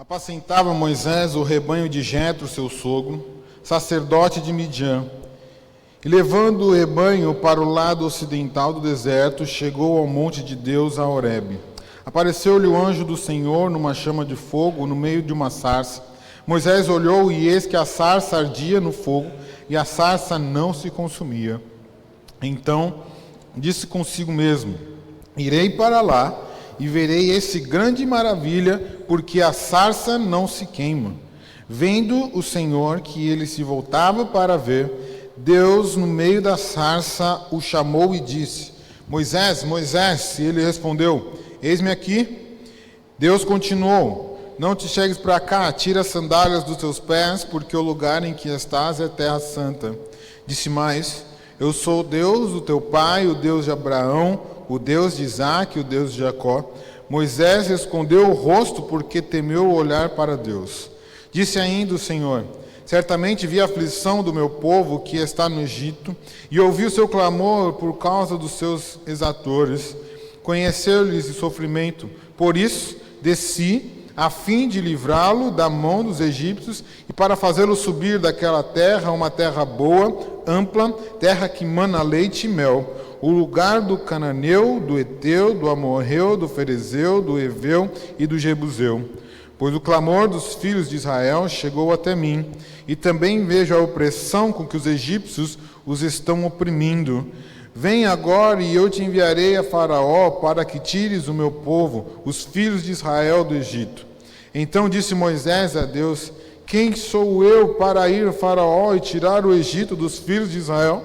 Apacentava Moisés o rebanho de Jetro, seu sogro, sacerdote de Midian. E levando o rebanho para o lado ocidental do deserto, chegou ao monte de Deus, a Horebe. Apareceu-lhe o anjo do Senhor numa chama de fogo, no meio de uma sarça. Moisés olhou e eis que a sarça ardia no fogo, e a sarça não se consumia. Então disse consigo mesmo: irei para lá e verei esse grande maravilha, porque a sarça não se queima. Vendo o Senhor que ele se voltava para ver, Deus, no meio da sarça, o chamou e disse: Moisés, Moisés. E ele respondeu: eis-me aqui. Deus continuou: não te chegues para cá, tira as sandálias dos teus pés, porque o lugar em que estás é terra santa. Disse mais: eu sou o Deus do teu pai, o Deus de Abraão, o Deus de Isaque, o Deus de Jacó. Moisés escondeu o rosto porque temeu olhar para Deus. Disse ainda o Senhor: certamente vi a aflição do meu povo que está no Egito, e ouvi o seu clamor por causa dos seus exatores. Conheceu-lhes o sofrimento, por isso desci, a fim de livrá-lo da mão dos egípcios, e para fazê-lo subir daquela terra, uma terra boa, ampla, terra que mana leite e mel, o lugar do cananeu, do eteu, do amorreu, do ferezeu, do heveu e do jebuseu. Pois o clamor dos filhos de Israel chegou até mim, e também vejo a opressão com que os egípcios os estão oprimindo. Vem agora e eu te enviarei a Faraó para que tires o meu povo, os filhos de Israel, do Egito. Então disse Moisés a Deus: quem sou eu para ir a Faraó e tirar o Egito dos filhos de Israel?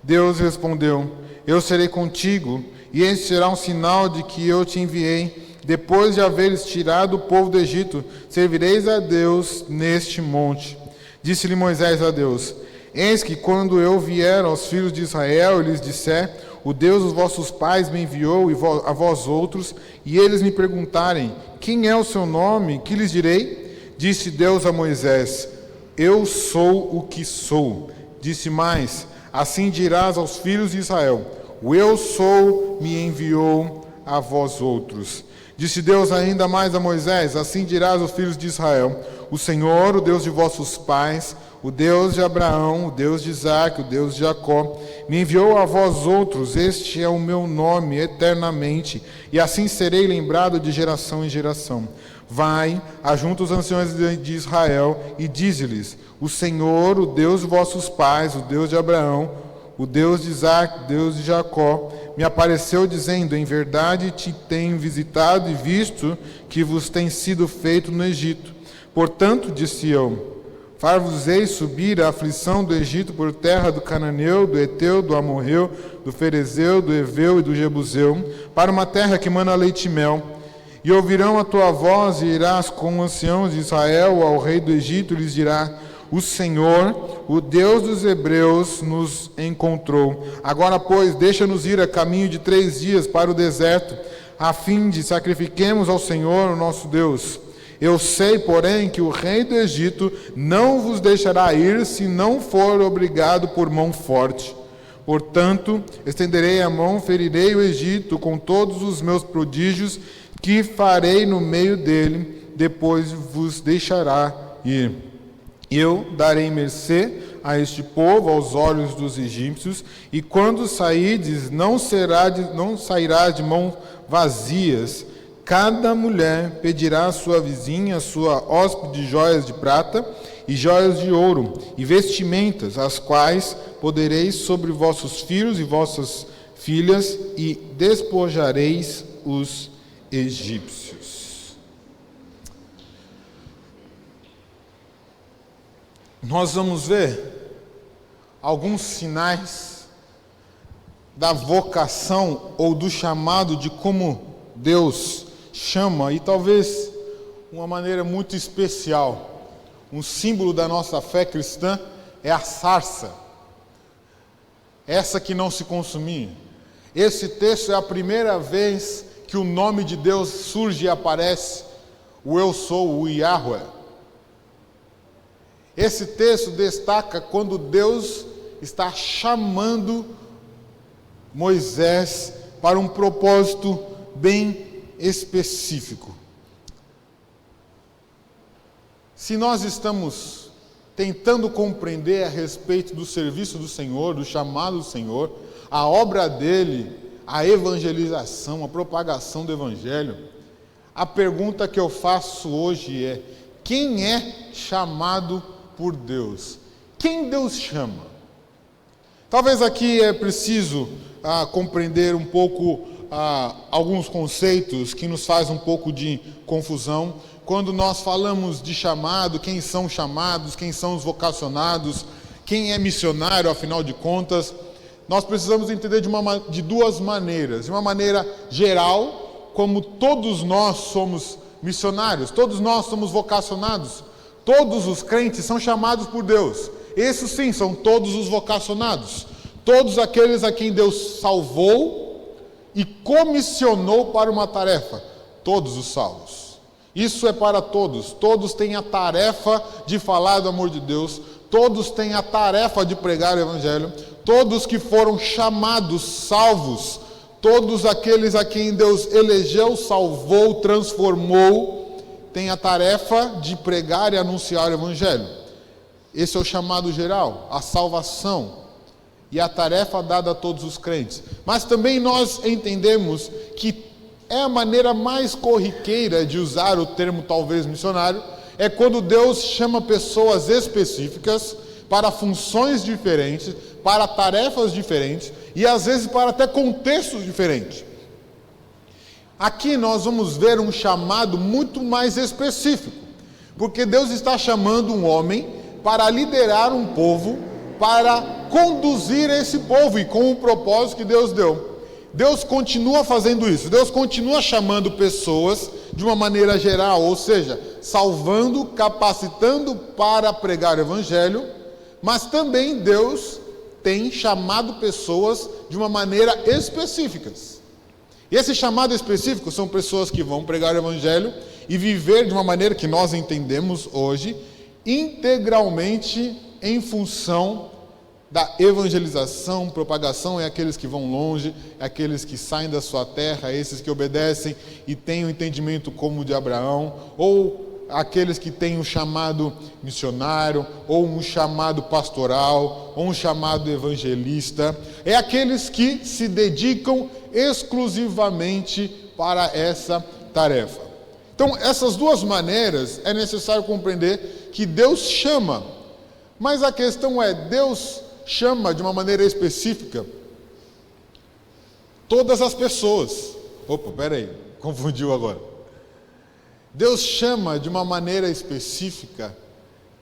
Deus respondeu: eu serei contigo, e esse será um sinal de que eu te enviei. Depois de haveres tirado o povo do Egito, servireis a Deus neste monte. Disse-lhe Moisés a Deus: eis que quando eu vier aos filhos de Israel e lhes disser: o Deus dos vossos pais me enviou a vós outros, e eles me perguntarem: quem é o seu nome? Que lhes direi? Disse Deus a Moisés: eu sou o que sou. Disse mais: assim dirás aos filhos de Israel: o eu sou me enviou a vós outros. Disse Deus ainda mais a Moisés: assim dirás aos filhos de Israel: o Senhor, o Deus de vossos pais, o Deus de Abraão, o Deus de Isaque, o Deus de Jacó, me enviou a vós outros. Este é o meu nome eternamente, e assim serei lembrado de geração em geração. Vai, ajunta os anciões de Israel e dize-lhes: o Senhor, o Deus de vossos pais, o Deus de Abraão, o Deus de Isaque, o Deus de Jacó, me apareceu dizendo: em verdade te tenho visitado e visto que vos tem sido feito no Egito. Portanto, disse eu: far-vos-ei subir a aflição do Egito por terra do cananeu, do eteu, do amorreu, do ferezeu, do heveu e do jebuseu, para uma terra que mana leite e mel. E ouvirão a tua voz, e irás com os anciãos de Israel ao rei do Egito, e lhes dirá: o Senhor, o Deus dos hebreus, nos encontrou. Agora, pois, deixa-nos ir a caminho de 3 dias para o deserto, a fim de sacrifiquemos ao Senhor, o nosso Deus. Eu sei, porém, que o rei do Egito não vos deixará ir, se não for obrigado por mão forte. Portanto, estenderei a mão, ferirei o Egito com todos os meus prodígios, que farei no meio dele, depois vos deixará ir. Eu darei mercê a este povo aos olhos dos egípcios, e quando sairdes, não sairás de mãos vazias. Cada mulher pedirá à sua vizinha, à sua hóspede, joias de prata e joias de ouro, e vestimentas, as quais podereis sobre vossos filhos e vossas filhas, e despojareis os egípcios. Nós vamos ver alguns sinais da vocação ou do chamado, de como Deus chama, e talvez uma maneira muito especial. Um símbolo da nossa fé cristã é a sarça, essa que não se consumia. Esse texto é a primeira vez que o nome de Deus surge e aparece, o eu sou, o Yahweh. Esse texto destaca quando Deus está chamando Moisés para um propósito bem específico. se nós estamos tentando compreender a respeito do serviço do Senhor, do chamado do Senhor, a obra dele, a evangelização, a propagação do Evangelho, a pergunta que eu faço hoje é: quem é chamado por Deus? Quem Deus chama? Talvez aqui é preciso compreender um pouco alguns conceitos que nos fazem um pouco de confusão. Quando nós falamos de chamado, quem são chamados, quem são os vocacionados, quem é missionário, afinal de contas, nós precisamos entender de duas maneiras. De uma maneira geral, como todos nós somos missionários, todos nós somos vocacionados, todos os crentes são chamados por Deus. Esses sim são todos os vocacionados, todos aqueles a quem Deus salvou e comissionou para uma tarefa, todos os salvos. Isso é para todos, todos têm a tarefa de falar do amor de Deus, todos têm a tarefa de pregar o Evangelho, todos que foram chamados, salvos, todos aqueles a quem Deus elegeu, salvou, transformou, têm a tarefa de pregar e anunciar o Evangelho. Esse é o chamado geral, a salvação e a tarefa dada a todos os crentes. Mas também nós entendemos que é a maneira mais corriqueira de usar o termo talvez missionário, é quando Deus chama pessoas específicas para funções diferentes, para tarefas diferentes e às vezes para até contextos diferentes. Aqui nós vamos ver um chamado muito mais específico, porque Deus está chamando um homem para liderar um povo, para conduzir esse povo e com o propósito que Deus deu. Deus continua fazendo isso, Deus continua chamando pessoas de uma maneira geral, ou seja, salvando, capacitando para pregar o Evangelho, mas também Deus tem chamado pessoas de uma maneira específica. E esse chamado específico são pessoas que vão pregar o Evangelho e viver de uma maneira que nós entendemos hoje, integralmente em função da evangelização, propagação. É aqueles que vão longe, é aqueles que saem da sua terra, é esses que obedecem e têm um entendimento como o de Abraão, ou aqueles que têm um chamado missionário, ou um chamado pastoral, ou um chamado evangelista, é aqueles que se dedicam exclusivamente para essa tarefa. Então, essas duas maneiras é necessário compreender que Deus chama, mas a questão é, Deus chama de uma maneira específica todas as pessoas. Opa, peraí, confundiu agora. Deus chama de uma maneira específica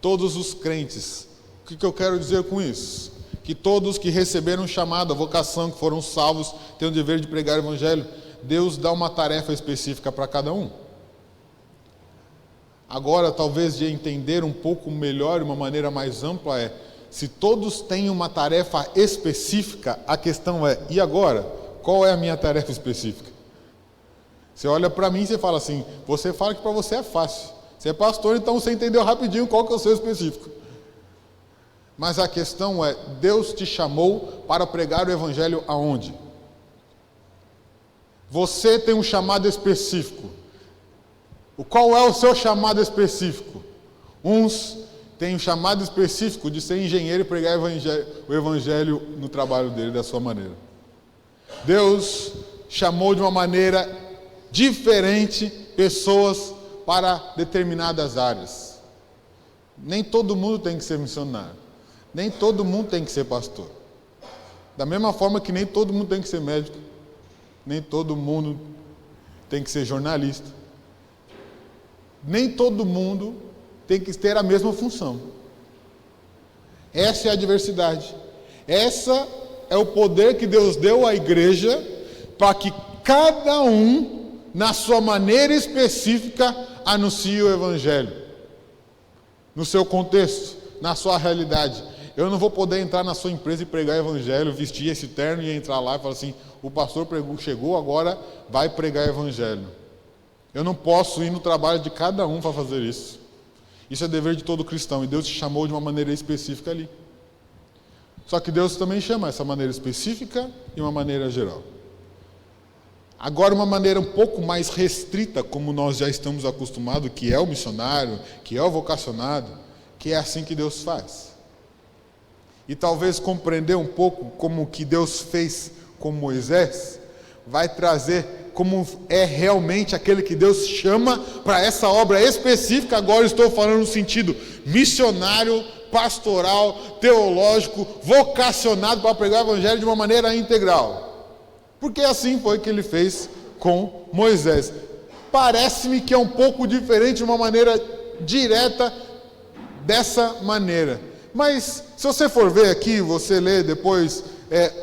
todos os crentes. O que eu quero dizer com isso? Que todos que receberam o chamado, a vocação, que foram salvos, têm o dever de pregar o Evangelho. Deus dá uma tarefa específica para cada um. Agora, talvez de entender um pouco melhor, de uma maneira mais ampla, se todos têm uma tarefa específica, a questão é, e agora? Qual é a minha tarefa específica? Você olha para mim e você fala assim, você fala que para você é fácil. Você é pastor, então você entendeu rapidinho qual que é o seu específico. Mas a questão é, Deus te chamou para pregar o Evangelho aonde? Você tem um chamado específico. Qual é o seu chamado específico? Uns têm um chamado específico de ser engenheiro e pregar o Evangelho no trabalho dele, da sua maneira. Deus chamou de uma maneira diferente pessoas para determinadas áreas. Nem todo mundo tem que ser missionário. Nem todo mundo tem que ser pastor. Da mesma forma que nem todo mundo tem que ser médico. Nem todo mundo tem que ser jornalista. Nem todo mundo tem que ter a mesma função. Essa é a diversidade. Essa é o poder que Deus deu à igreja para que cada um, na sua maneira específica, anuncie o Evangelho. No seu contexto, na sua realidade. Eu não vou poder entrar na sua empresa e pregar o Evangelho, vestir esse terno e entrar lá e falar assim, o pastor chegou, agora vai pregar o Evangelho. Eu não posso ir no trabalho de cada um para fazer isso. Isso é dever de todo cristão, e Deus te chamou de uma maneira específica ali. Só que Deus também chama essa maneira específica e uma maneira geral. Agora, uma maneira um pouco mais restrita, como nós já estamos acostumados, que é o missionário, que é o vocacionado, que é assim que Deus faz. E talvez compreender um pouco como que Deus fez com Moisés, vai trazer como é realmente aquele que Deus chama para essa obra específica. Agora estou falando no sentido missionário, pastoral, teológico, vocacionado para pregar o evangelho de uma maneira integral. Porque assim foi que ele fez com Moisés. Parece-me que é um pouco diferente de uma maneira direta dessa maneira. Mas se você for ver aqui, você lê depois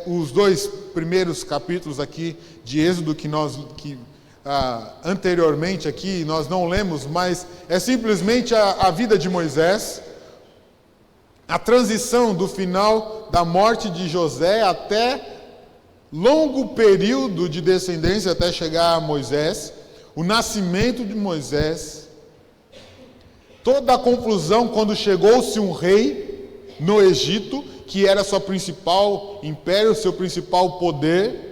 os 2 primeiros capítulos aqui de Êxodo que anteriormente aqui nós não lemos, mas é simplesmente a vida de Moisés, a transição do final da morte de José até longo período de descendência até chegar a Moisés, o nascimento de Moisés, toda a confusão quando chegou-se um rei no Egito, que era seu principal império, seu principal poder.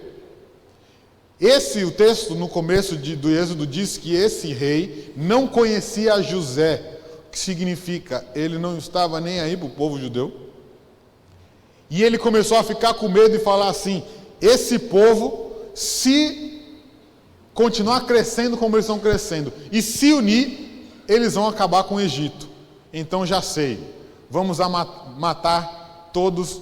O texto no começo do Êxodo diz que esse rei não conhecia José, o que significa, ele não estava nem aí para o povo judeu. E ele começou a ficar com medo e falar assim: esse povo, se continuar crescendo como eles estão crescendo, e se unir, eles vão acabar com o Egito. Então já sei, vamos matar todas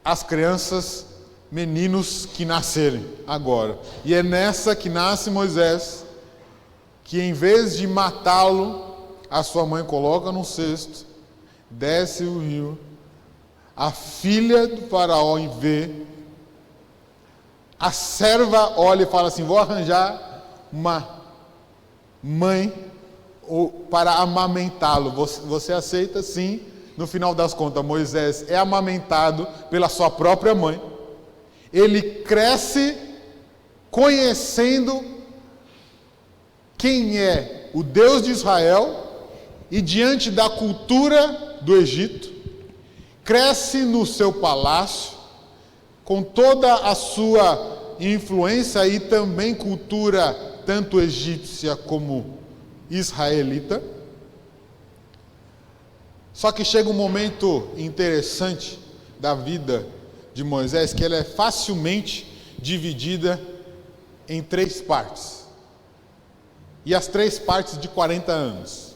as crianças, meninos que nascerem agora. E é nessa que nasce Moisés, que em vez de matá-lo, a sua mãe coloca num cesto, desce o rio, a filha do faraó vê, a serva olha e fala assim: vou arranjar uma mãe para amamentá-lo. Você aceita? Sim. No final das contas, Moisés é amamentado pela sua própria mãe. Ele cresce conhecendo quem é o Deus de Israel e diante da cultura do Egito. Cresce no seu palácio, com toda a sua influência e também cultura tanto egípcia como israelita. Só que chega um momento interessante da vida de Moisés, que ela é facilmente dividida em 3 partes. E as 3 partes de 40 anos.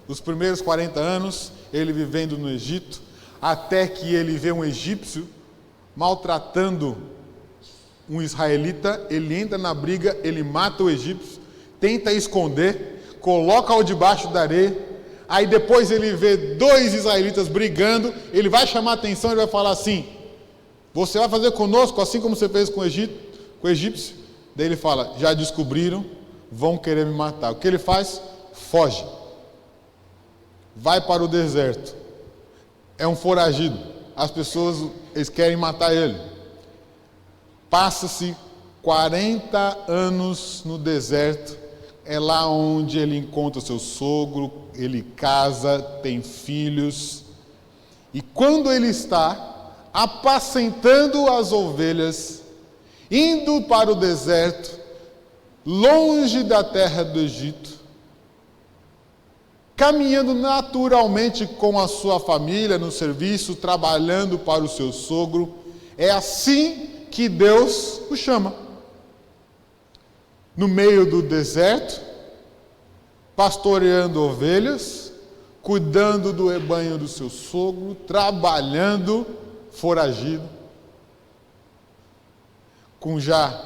Os primeiros 40 anos, ele vivendo no Egito, até que ele vê um egípcio maltratando um israelita, ele entra na briga, ele mata o egípcio, tenta esconder, coloca-o debaixo da areia, aí depois ele vê 2 israelitas brigando, ele vai chamar a atenção, ele vai falar assim: você vai fazer conosco assim como você fez com o egípcio? Daí ele fala: já descobriram, vão querer me matar. O que ele faz? Foge. Vai para o deserto. É um foragido. As pessoas, eles querem matar ele. Passa-se 40 anos no deserto. É lá onde ele encontra seu sogro, ele casa, tem filhos. E quando ele está apacentando as ovelhas, indo para o deserto, longe da terra do Egito, caminhando naturalmente com a sua família no serviço, trabalhando para o seu sogro, é assim que Deus o chama. No meio do deserto, pastoreando ovelhas, cuidando do rebanho do seu sogro, trabalhando, foragido, com já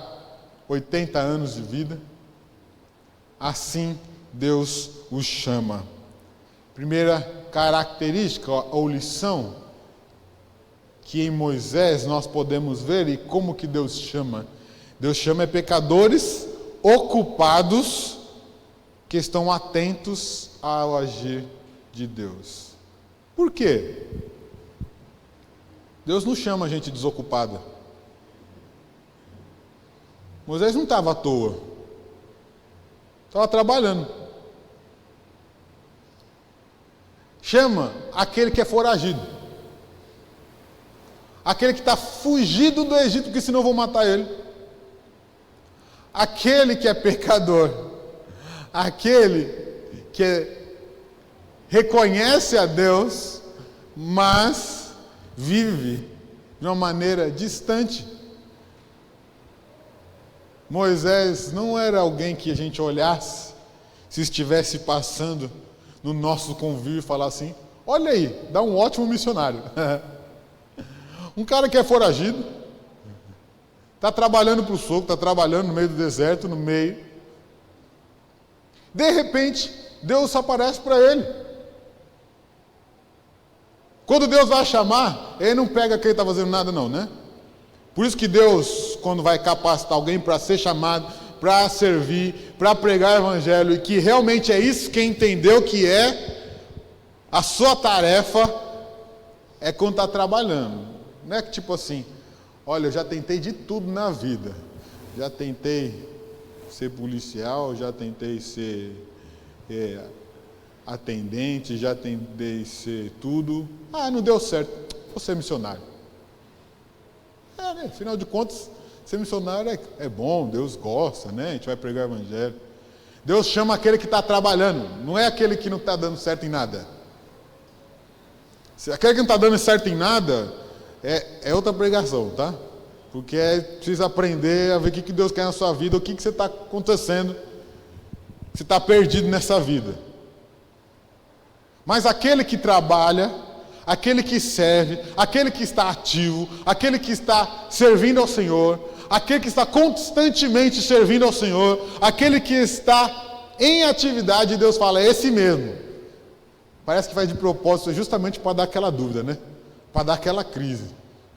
80 anos de vida. Assim Deus o chama. Primeira característica ou lição que em Moisés nós podemos ver e como que Deus chama. Deus chama pecadores ocupados que estão atentos ao agir de Deus. Por quê? Deus não chama a gente desocupada. Moisés não estava à toa. Estava trabalhando. Chama aquele que é foragido. Aquele que está fugido do Egito, porque senão vão matar ele. aquele que é pecador, aquele que reconhece a Deus, mas vive de uma maneira distante. Moisés não era alguém que a gente olhasse, se estivesse passando no nosso convívio e falar assim: olha aí, dá um ótimo missionário. Um cara que é foragido, está trabalhando para o sogro, está trabalhando no meio do deserto, no meio. De repente, Deus aparece para ele. Quando Deus vai chamar, ele não pega quem está fazendo nada não, né? Por isso que Deus, quando vai capacitar alguém para ser chamado, para servir, para pregar o evangelho, e que realmente é isso que entendeu que é a sua tarefa, é quando está trabalhando. Não é que tipo assim, olha, eu já tentei de tudo na vida. Já tentei ser policial, já tentei ser atendente, já tentei ser tudo. Ah, não deu certo, vou ser missionário. Né? Afinal de contas, ser missionário é bom, Deus gosta, né? A gente vai pregar o evangelho. Deus chama aquele que está trabalhando, não é aquele que não está dando certo em nada. Se aquele que não está dando certo em nada, é outra pregação, tá? Porque precisa aprender a ver o que Deus quer na sua vida, o que você está acontecendo, você está perdido nessa vida. Mas aquele que trabalha, aquele que serve, aquele que está ativo, aquele que está servindo ao Senhor, aquele que está constantemente servindo ao Senhor, aquele que está em atividade, Deus fala, é esse mesmo. Parece que faz de propósito justamente para dar aquela dúvida, né? Para dar aquela crise.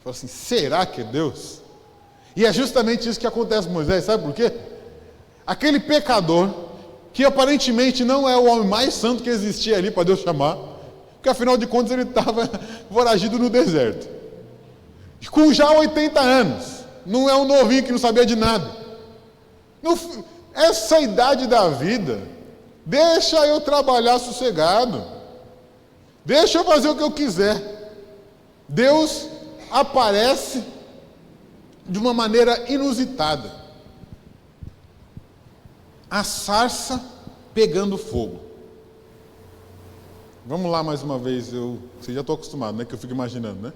Fala assim, será que é Deus? E é justamente isso que acontece com Moisés, sabe por quê? Aquele pecador, que aparentemente não é o homem mais santo que existia ali para Deus chamar, porque afinal de contas ele estava foragido no deserto. Com já 80 anos, não é um novinho que não sabia de nada. Essa idade da vida, deixa eu trabalhar sossegado, deixa eu fazer o que eu quiser. Deus aparece de uma maneira inusitada. A sarça pegando fogo. Vamos lá mais uma vez, você já estou acostumado, né? Que eu fico imaginando, né?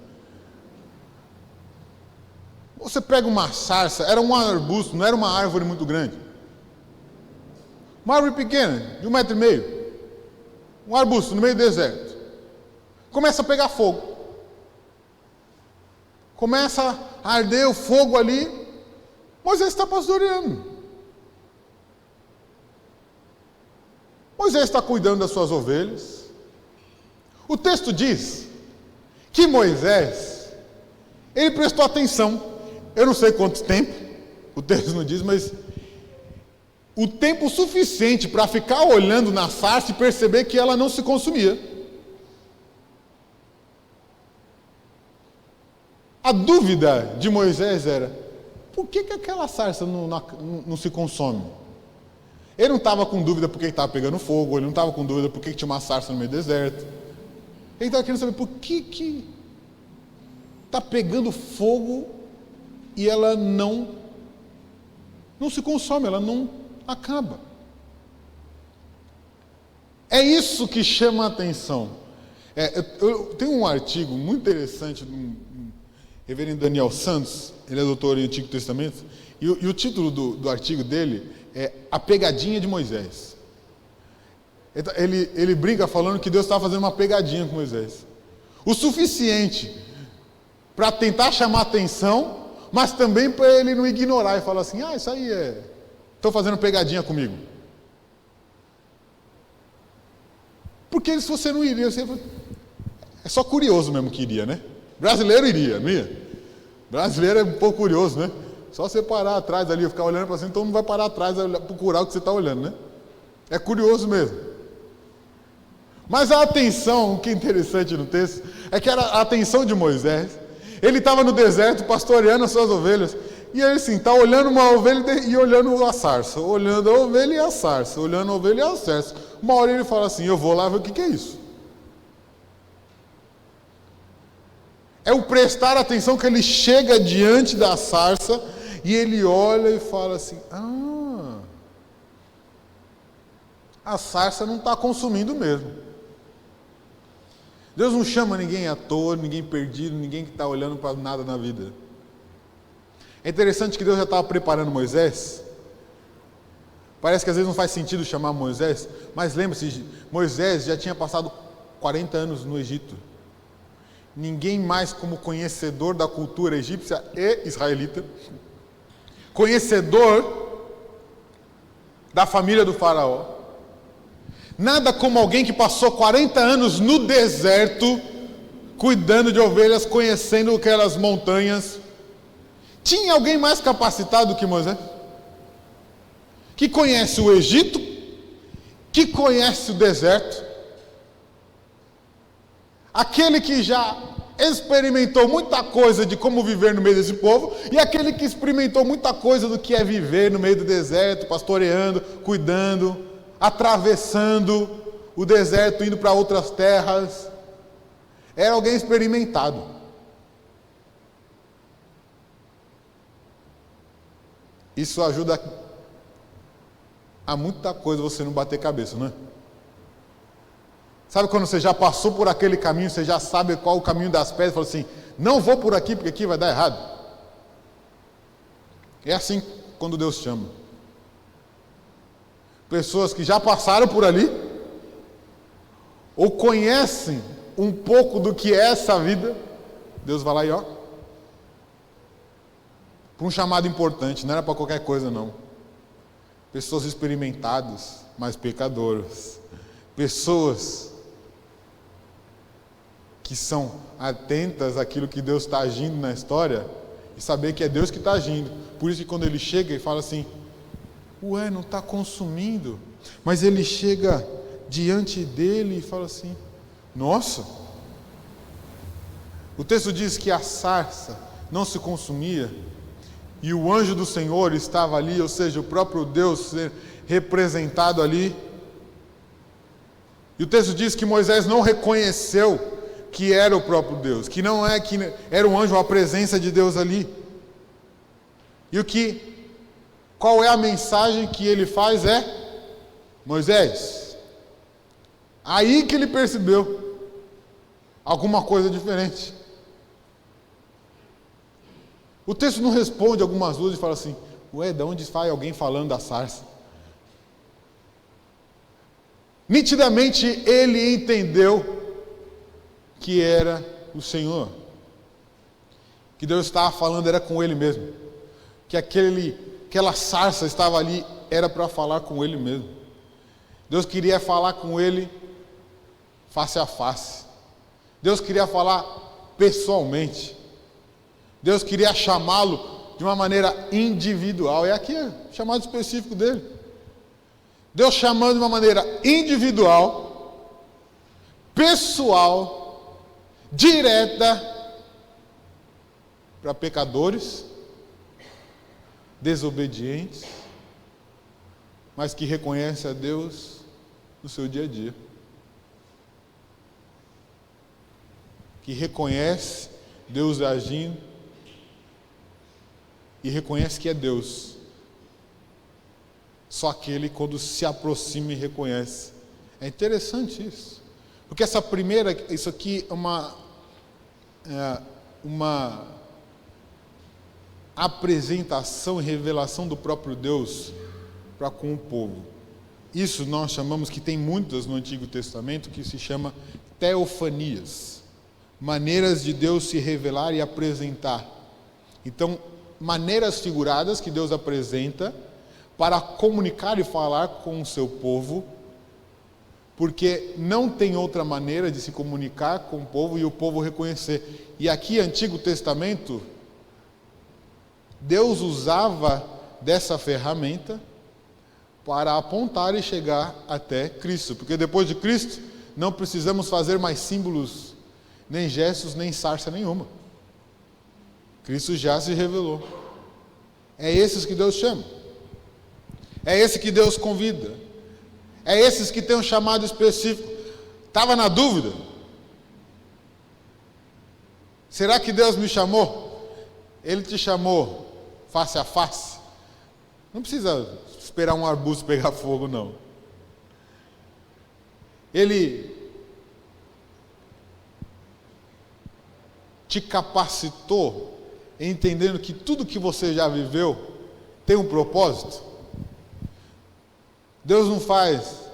Você pega uma sarça, era um arbusto, não era uma árvore muito grande. Uma árvore pequena, de 1,5 metro. Um arbusto no meio do deserto. Começa a pegar fogo. Começa a arder o fogo ali. Moisés está pastoreando. Moisés está cuidando das suas ovelhas. O texto diz que Moisés, ele prestou atenção. Eu não sei quanto tempo, o texto não diz, mas o tempo suficiente para ficar olhando na sarça e perceber que ela não se consumia. A dúvida de Moisés era, por que aquela sarça não se consome? Ele não estava com dúvida porque estava pegando fogo, ele não estava com dúvida porque tinha uma sarça no meio do deserto. Ele estava querendo saber por que está pegando fogo e ela não se consome, ela não acaba. É isso que chama a atenção. Eu tenho um artigo muito interessante do reverendo Daniel Santos, ele é doutor em Antigo Testamento, e o título do artigo dele é A Pegadinha de Moisés. Ele brinca falando que Deus estava fazendo uma pegadinha com Moisés. O suficiente para tentar chamar a atenção, mas também para ele não ignorar e falar assim, isso aí estão fazendo pegadinha comigo. Porque se você não iria, é só curioso mesmo que iria, né? Brasileiro iria, não ia? Brasileiro é um pouco curioso, né? Só você parar atrás ali, ficar olhando para cima, então não vai parar atrás a procurar o que você está olhando, né? É curioso mesmo. Mas a atenção, o que é interessante no texto, é que era a atenção de Moisés. Ele estava no deserto pastoreando as suas ovelhas. E ele assim, está olhando uma ovelha e olhando a sarça. Olhando a ovelha e a sarça. Olhando a ovelha e a sarça. Uma hora ele fala assim, eu vou lá ver o que é isso. É o prestar atenção que ele chega diante da sarça e ele olha e fala assim, a sarça não está consumindo mesmo. Deus não chama ninguém à toa, ninguém perdido, ninguém que está olhando para nada na vida. É interessante que Deus já estava preparando Moisés. Parece que às vezes não faz sentido chamar Moisés, mas lembre-se, Moisés já tinha passado 40 anos no Egito. Ninguém mais como conhecedor da cultura egípcia e israelita, conhecedor da família do faraó. Nada como alguém que passou 40 anos no deserto, cuidando de ovelhas, conhecendo aquelas montanhas. Tinha alguém mais capacitado do que Moisés? Que conhece o Egito, que conhece o deserto, aquele que já experimentou muita coisa de como viver no meio desse povo, e aquele que experimentou muita coisa do que é viver no meio do deserto, pastoreando, cuidando, atravessando o deserto, indo para outras terras. Era alguém experimentado. Isso ajuda a muita coisa você não bater cabeça, não é? Sabe quando você já passou por aquele caminho, você já sabe qual o caminho das pedras, fala assim, não vou por aqui porque aqui vai dar errado. É assim quando Deus chama. Pessoas que já passaram por ali, ou conhecem um pouco do que é essa vida, Deus vai lá e para um chamado importante, não era para qualquer coisa não. Pessoas experimentadas, mas pecadoras. Pessoas que são atentas àquilo que Deus está agindo na história e saber que é Deus que está agindo. Por isso que quando ele chega e fala assim, não está consumindo. Mas ele chega diante dele e fala assim, nossa. O texto diz que a sarça não se consumia. E o anjo do Senhor estava ali, ou seja, o próprio Deus ser representado ali. E o texto diz que Moisés não reconheceu que era o próprio Deus, que era um anjo, a presença de Deus ali. E qual é a mensagem que ele faz? Moisés. Aí que ele percebeu alguma coisa diferente. O texto não responde algumas luzes e fala assim, de onde sai alguém falando da sarça? Nitidamente ele entendeu que era o Senhor. Que Deus estava falando era com ele mesmo. Que aquela sarça estava ali, era para falar com ele mesmo. Deus queria falar com ele face a face. Deus queria falar pessoalmente. Deus queria chamá-lo de uma maneira individual. E aqui é o chamado específico dele. Deus chamando de uma maneira individual, pessoal, direta, para pecadores, desobedientes, mas que reconhecem a Deus no seu dia a dia. Que reconhece Deus agindo e reconhece que é Deus. Só aquele quando se aproxima e reconhece. É interessante isso. Porque isso aqui é uma apresentação e revelação do próprio Deus para com o povo. Isso nós chamamos, que tem muitas no Antigo Testamento, que se chama teofanias. Maneiras de Deus se revelar e apresentar. Então, maneiras figuradas que Deus apresenta para comunicar e falar com o seu povo, porque não tem outra maneira de se comunicar com o povo e o povo reconhecer. E aqui, Antigo Testamento, Deus usava dessa ferramenta para apontar e chegar até Cristo, porque depois de Cristo não precisamos fazer mais símbolos, nem gestos, nem sarça nenhuma. Cristo já se revelou. É esses que Deus chama. É esse que Deus convida. É esses que tem um chamado específico. Estava na dúvida? Será que Deus me chamou? Ele te chamou face a face. Não precisa esperar um arbusto pegar fogo, não. Ele te capacitou entendendo que tudo que você já viveu tem um propósito. Deus não faz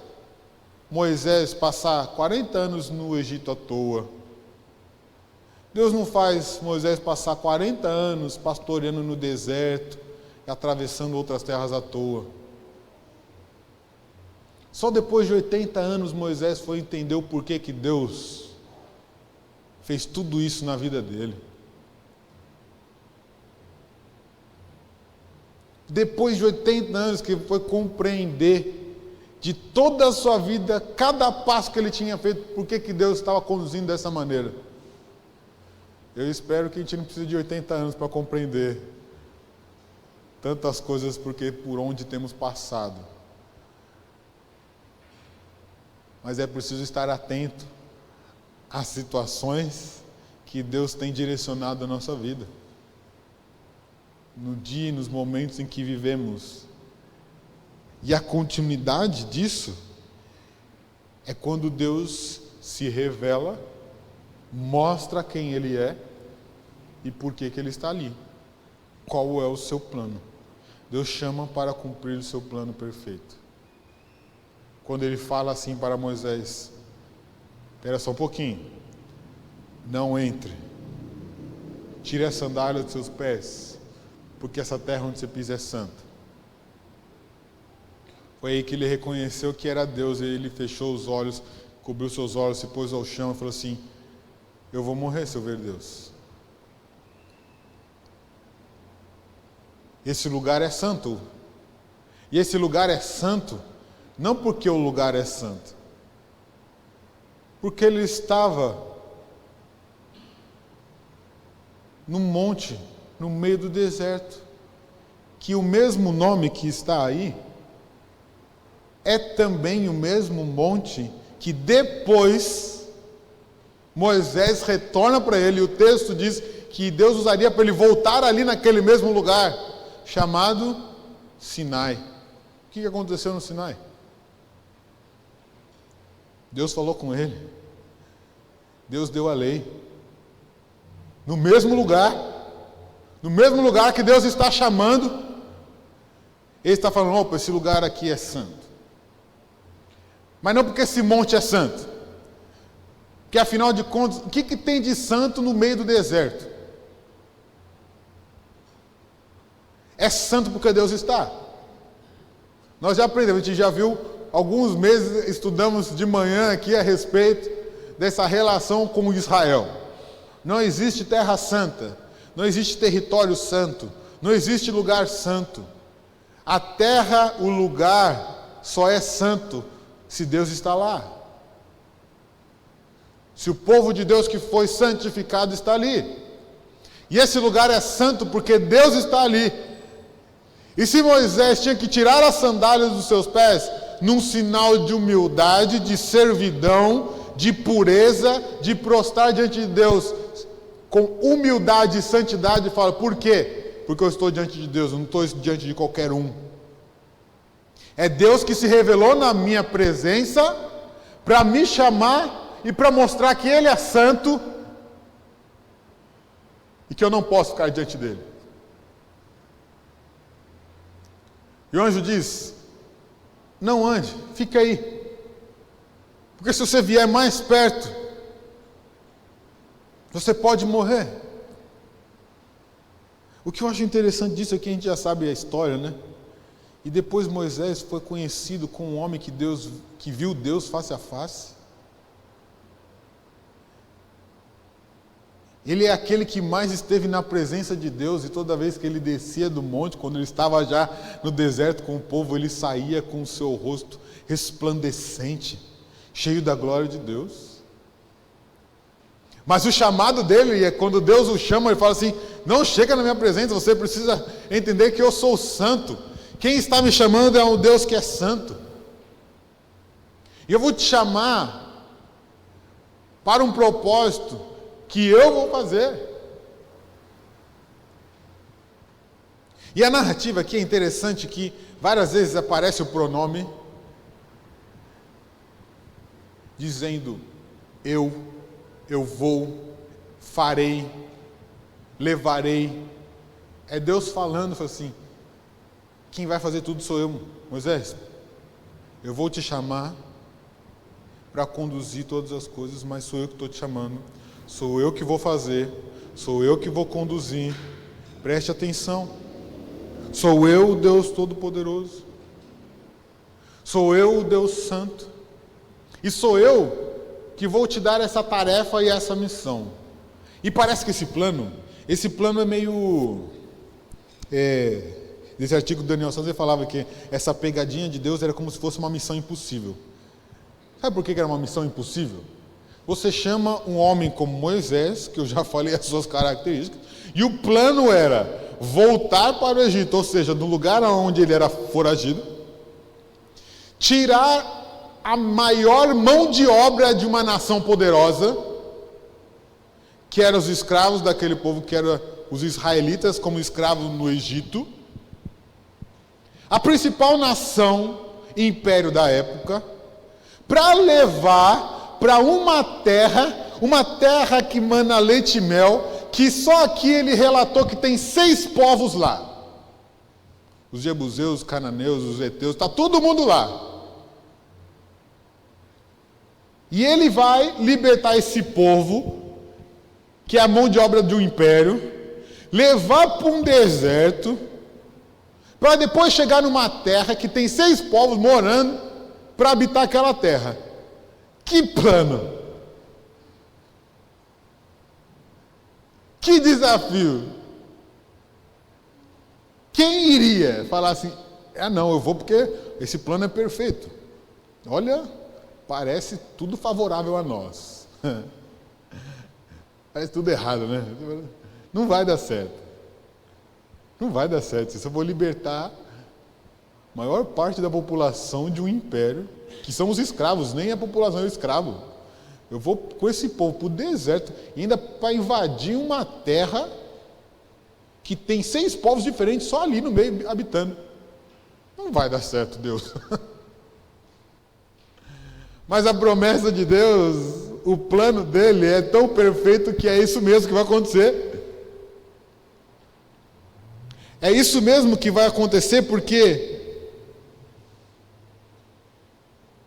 Moisés passar 40 anos no Egito à toa. Deus não faz Moisés passar 40 anos pastoreando no deserto e atravessando outras terras à toa. Só depois de 80 anos Moisés foi entender o porquê que Deus fez tudo isso na vida dele. Depois de 80 anos que ele foi compreender de toda a sua vida, cada passo que ele tinha feito, por que Deus estava conduzindo dessa maneira. Eu espero que a gente não precise de 80 anos para compreender tantas coisas, porque por onde temos passado. Mas é preciso estar atento às situações que Deus tem direcionado a nossa vida. No dia e nos momentos em que vivemos. E a continuidade disso é quando Deus se revela, mostra quem Ele é e por que Ele está ali. Qual é o seu plano? Deus chama para cumprir o seu plano perfeito. Quando Ele fala assim para Moisés: espera só um pouquinho, não entre, tire a sandália dos seus pés, porque essa terra onde você pisa é santa. Foi aí que ele reconheceu que era Deus, e ele fechou os olhos, cobriu seus olhos, se pôs ao chão e falou assim: eu vou morrer se eu ver Deus. Esse lugar é santo. E esse lugar é santo, não porque o lugar é santo, porque ele estava num monte, no meio do deserto, que o mesmo nome que está aí é também o mesmo monte que depois Moisés retorna para ele, e o texto diz que Deus usaria para ele voltar ali naquele mesmo lugar, chamado Sinai. O que aconteceu no Sinai? Deus falou com ele, Deus deu a lei, no mesmo lugar que Deus está chamando, Ele está falando: opa, esse lugar aqui é santo. Mas não porque esse monte é santo, porque afinal de contas, o que tem de santo no meio do deserto? É santo porque Deus está. Nós já aprendemos, a gente já viu, alguns meses estudamos de manhã aqui a respeito dessa relação com Israel. Não existe terra santa, não existe território santo, não existe lugar santo. A terra, o lugar, só é santo se Deus está lá. Se o povo de Deus que foi santificado está ali. E esse lugar é santo porque Deus está ali. E se Moisés tinha que tirar as sandálias dos seus pés, num sinal de humildade, de servidão, de pureza, de prostrar diante de Deus com humildade e santidade, fala: por quê? Porque eu estou diante de Deus, eu não estou diante de qualquer um. É Deus que se revelou na minha presença para me chamar e para mostrar que Ele é santo e que eu não posso ficar diante dele. E o anjo diz: não ande, fica aí. Porque se você vier mais perto, você pode morrer. O que eu acho interessante disso é que a gente já sabe a história, né? E depois Moisés foi conhecido como um homem que viu Deus face a face. Ele é aquele que mais esteve na presença de Deus, e toda vez que ele descia do monte, quando ele estava já no deserto com o povo, ele saía com o seu rosto resplandecente, cheio da glória de Deus. Mas o chamado dele é quando Deus o chama, ele fala assim: não chega na minha presença, você precisa entender que eu sou santo. Quem está me chamando é um Deus que é santo. E eu vou te chamar para um propósito que eu vou fazer. E a narrativa aqui é interessante que várias vezes aparece o pronome dizendo eu vou, farei, levarei. É Deus falando, fala assim, quem vai fazer tudo sou eu, Moisés. Eu vou te chamar para conduzir todas as coisas, mas sou eu que estou te chamando. Sou eu que vou fazer, sou eu que vou conduzir. Preste atenção. Sou eu o Deus Todo-Poderoso. Sou eu o Deus Santo. E sou eu que vou te dar essa tarefa e essa missão. E parece que esse plano é meio... Nesse artigo do Daniel Santos ele falava que essa pegadinha de Deus era como se fosse uma missão impossível. Sabe por que era uma missão impossível? Você chama um homem como Moisés, que eu já falei as suas características, e o plano era voltar para o Egito, ou seja, do lugar onde ele era foragido, tirar a maior mão de obra de uma nação poderosa, que eram os escravos daquele povo, que eram os israelitas como escravos no Egito, a principal nação e império da época, para levar para uma terra que mana leite e mel, que só aqui ele relatou que tem 6 povos lá. Os jebuseus, os cananeus, os heteus, está todo mundo lá. E ele vai libertar esse povo, que é a mão de obra de um império, levar para um deserto, para depois chegar numa terra que tem 6 povos morando para habitar aquela terra. Que plano! Que desafio! Quem iria falar assim, não, eu vou porque esse plano é perfeito. Olha, parece tudo favorável a nós. Parece tudo errado, né? Não vai dar certo. Não vai dar certo. Se eu vou libertar a maior parte da população de um império, que são os escravos, nem a população é o escravo. Eu vou com esse povo para o deserto, e ainda para invadir uma terra que tem 6 povos diferentes só ali no meio habitando. Não vai dar certo, Deus. Mas a promessa de Deus, o plano dele é tão perfeito que é isso mesmo que vai acontecer. É isso mesmo que vai acontecer porque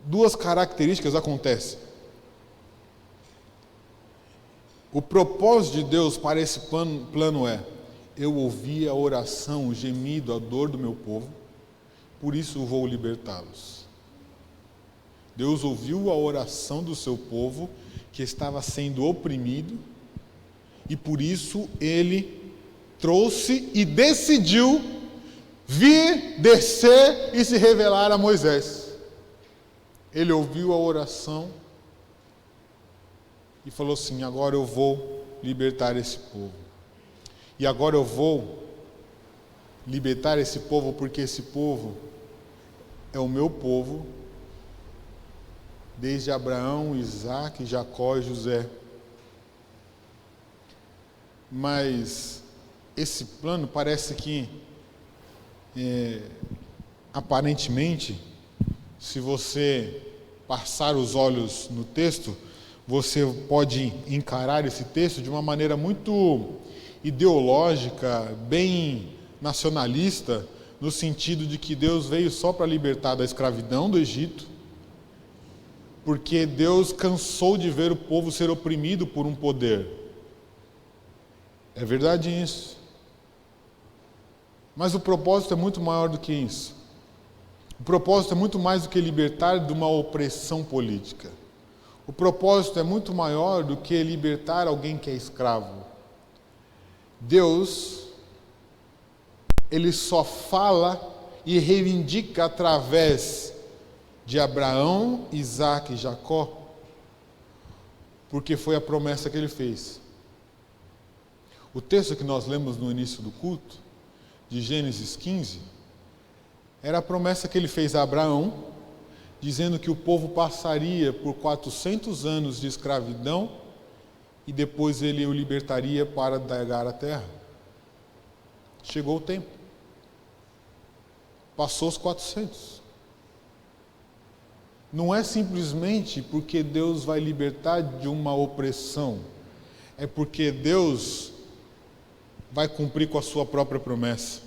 2 características acontecem. O propósito de Deus para esse plano é: eu ouvi a oração, o gemido, a dor do meu povo, por isso vou libertá-los. Deus ouviu a oração do seu povo que estava sendo oprimido e por isso Ele trouxe e decidiu vir, descer e se revelar a Moisés. Ele ouviu a oração e falou assim: agora eu vou libertar esse povo. E agora eu vou libertar esse povo porque esse povo é o meu povo, desde Abraão, Isaac, Jacó e José. Mas esse plano parece que, aparentemente, se você passar os olhos no texto, você pode encarar esse texto de uma maneira muito ideológica, bem nacionalista, no sentido de que Deus veio só para libertar da escravidão do Egito, porque Deus cansou de ver o povo ser oprimido por um poder. É verdade isso. Mas o propósito é muito maior do que isso. O propósito é muito mais do que libertar de uma opressão política. O propósito é muito maior do que libertar alguém que é escravo. Deus, Ele só fala e reivindica através de Abraão, Isaac e Jacó, porque foi a promessa que Ele fez. O texto que nós lemos no início do culto, de Gênesis 15, era a promessa que ele fez a Abraão, dizendo que o povo passaria por 400 anos de escravidão e depois ele o libertaria para dagar a terra. Chegou o tempo. passou os 400. Não é simplesmente porque Deus vai libertar de uma opressão, é porque Deus vai cumprir com a sua própria promessa.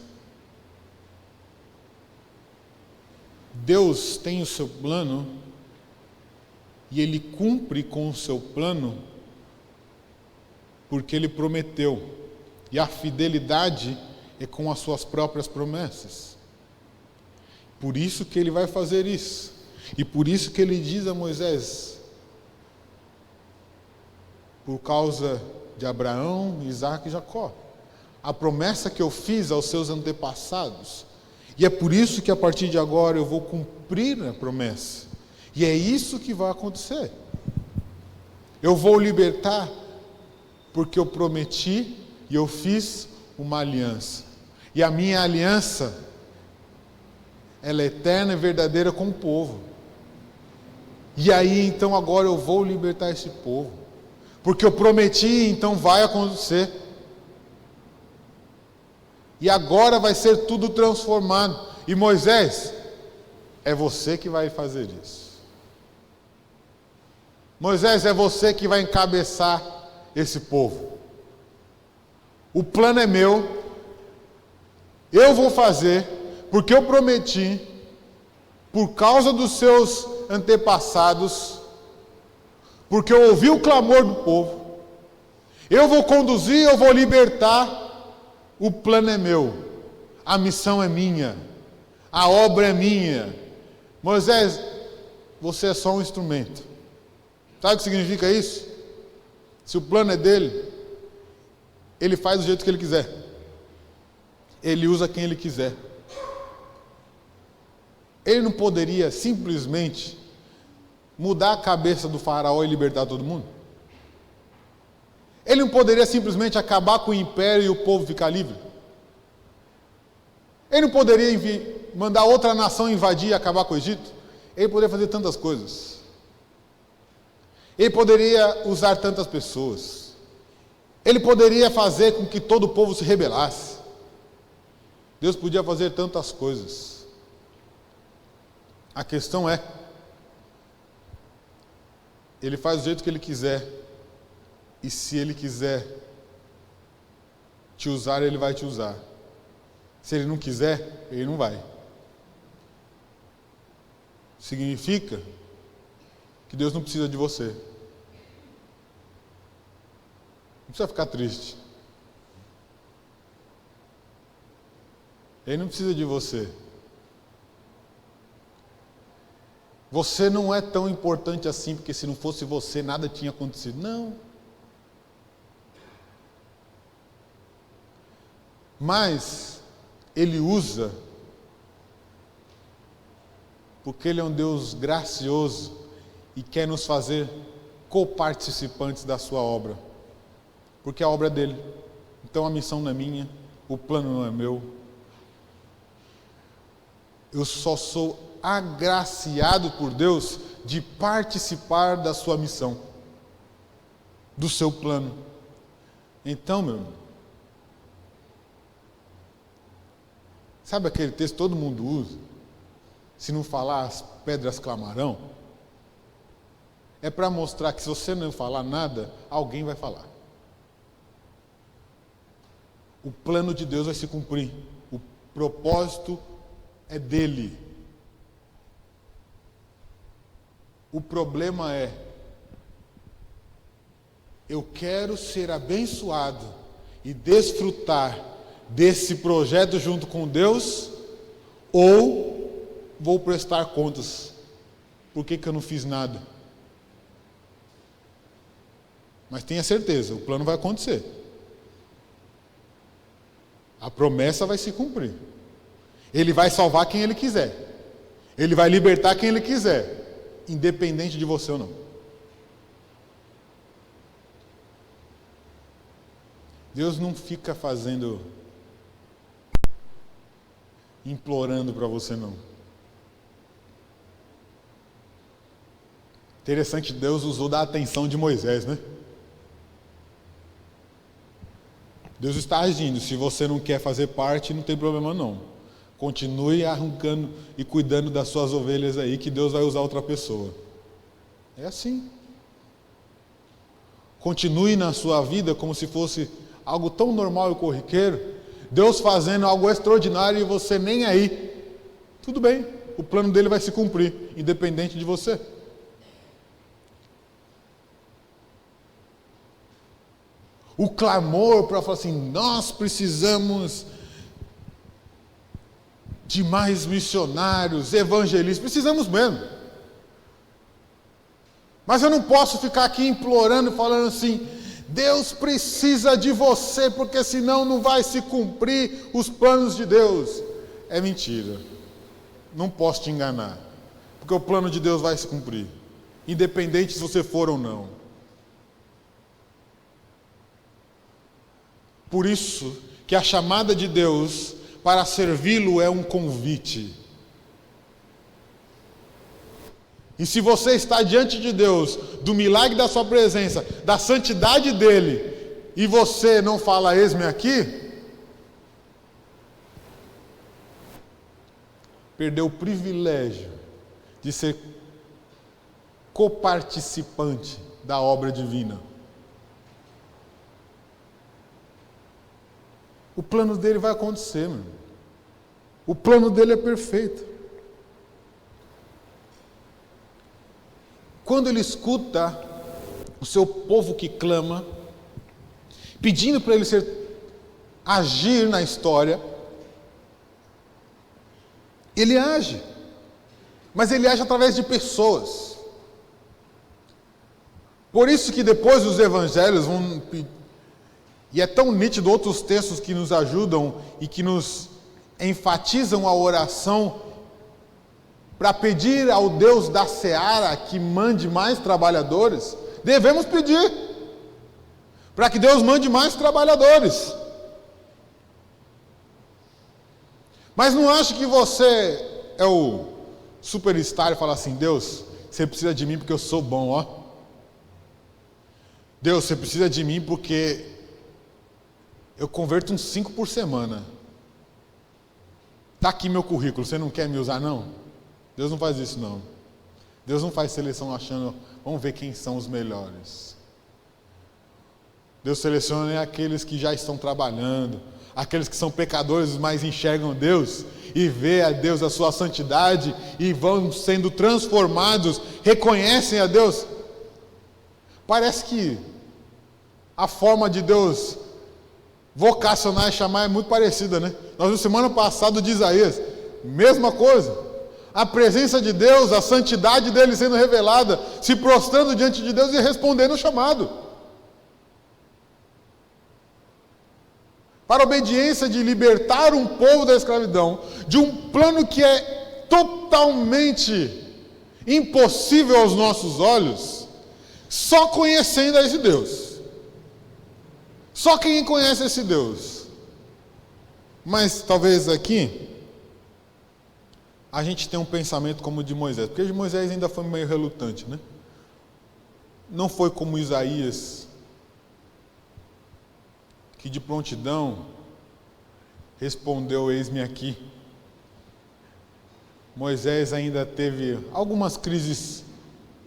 Deus tem o seu plano e Ele cumpre com o seu plano porque Ele prometeu. E a fidelidade é com as suas próprias promessas. Por isso que Ele vai fazer isso. E por isso que Ele diz a Moisés, por causa de Abraão, Isaque e Jacó, a promessa que eu fiz aos seus antepassados, e é por isso que a partir de agora eu vou cumprir a promessa, e é isso que vai acontecer. Eu vou libertar, porque eu prometi e eu fiz uma aliança, e a minha aliança, ela é eterna e verdadeira com o povo, e aí então agora eu vou libertar esse povo, porque eu prometi, então vai acontecer. E agora vai ser tudo transformado. E Moisés, é você que vai fazer isso. Moisés, é você que vai encabeçar esse povo. O plano é meu, eu vou fazer, porque eu prometi, por causa dos seus antepassados, porque eu ouvi o clamor do povo, eu vou conduzir, eu vou libertar. O plano é meu, a missão é minha, a obra é minha. Moisés, você é só um instrumento. Sabe o que significa isso? Se o plano é dele, ele faz do jeito que ele quiser, ele usa quem ele quiser. Ele não poderia simplesmente mudar a cabeça do faraó e libertar todo mundo? Ele não poderia simplesmente acabar com o império e o povo ficar livre? Ele não poderia mandar outra nação invadir e acabar com o Egito? Ele poderia fazer tantas coisas. Ele poderia usar tantas pessoas. Ele poderia fazer com que todo o povo se rebelasse. Deus podia fazer tantas coisas. A questão é, Ele faz do jeito que Ele quiser. E se Ele quiser te usar, Ele vai te usar. Se Ele não quiser, Ele não vai. Significa que Deus não precisa de você. Não precisa ficar triste. Ele não precisa de você. Você não é tão importante assim, porque se não fosse você, nada tinha acontecido. Não. Mas Ele usa, porque Ele é um Deus gracioso e quer nos fazer coparticipantes da sua obra, porque a obra é dele. Então a missão não é minha, o plano não é meu. Eu só sou agraciado por Deus de participar da sua missão, do seu plano. Então, meu irmão, sabe aquele texto que todo mundo usa? Se não falar, as pedras clamarão. É para mostrar que se você não falar nada, alguém vai falar. O plano de Deus vai se cumprir. O propósito é dele. O problema é, eu quero ser abençoado e desfrutar desse projeto junto com Deus, ou vou prestar contas, por que eu não fiz nada? Mas tenha certeza, o plano vai acontecer, a promessa vai se cumprir, Ele vai salvar quem Ele quiser, Ele vai libertar quem Ele quiser, independente de você ou não. Deus não fica implorando para você não. Interessante, Deus usou da atenção de Moisés, né? Deus está agindo, se você não quer fazer parte, não tem problema não. Continue arrancando e cuidando das suas ovelhas aí, que Deus vai usar outra pessoa. É assim. Continue na sua vida como se fosse algo tão normal e corriqueiro, Deus fazendo algo extraordinário e você nem aí. Tudo bem, o plano dele vai se cumprir, independente de você. O clamor para falar assim, nós precisamos de mais missionários, evangelistas, precisamos mesmo. Mas eu não posso ficar aqui implorando e falando assim, Deus precisa de você, porque senão não vai se cumprir os planos de Deus. É mentira. Não posso te enganar. Porque o plano de Deus vai se cumprir, independente se você for ou não. Por isso que a chamada de Deus para servi-lo é um convite. E se você está diante de Deus, do milagre da sua presença, da santidade dele, e você não fala, eis-me aqui, perdeu o privilégio de ser coparticipante da obra divina. O plano dele vai acontecer, meu. O plano dele é perfeito. Quando ele escuta o seu povo que clama, pedindo para ele agir na história, ele age. Mas ele age através de pessoas. Por isso que depois os evangelhos vão... E é tão nítido outros textos que nos ajudam e que nos enfatizam a oração para pedir ao Deus da seara que mande mais trabalhadores. Devemos pedir para que Deus mande mais trabalhadores. Mas não ache que você é o superstar e fala assim, Deus, você precisa de mim porque eu sou bom, ó. Deus, você precisa de mim porque eu converto uns 5 por semana. Está aqui meu currículo, você não quer me usar não? Deus não faz isso não. Deus não faz seleção achando, vamos ver quem são os melhores. Deus seleciona aqueles que já estão trabalhando, aqueles que são pecadores, mas enxergam Deus e vê a Deus a sua santidade e vão sendo transformados, reconhecem a Deus. Parece que a forma de Deus vocacionar e chamar é muito parecida, né? Nós vimos semana passada de Isaías, mesma coisa. A presença de Deus, a santidade dele sendo revelada, se prostrando diante de Deus e respondendo o chamado. Para a obediência de libertar um povo da escravidão, de um plano que é totalmente impossível aos nossos olhos, só conhecendo a esse Deus. Só quem conhece esse Deus. Mas talvez aqui a gente tem um pensamento como o de Moisés, porque de Moisés ainda foi meio relutante, né? Não foi como Isaías, que de prontidão respondeu, eis-me aqui. Moisés ainda teve algumas crises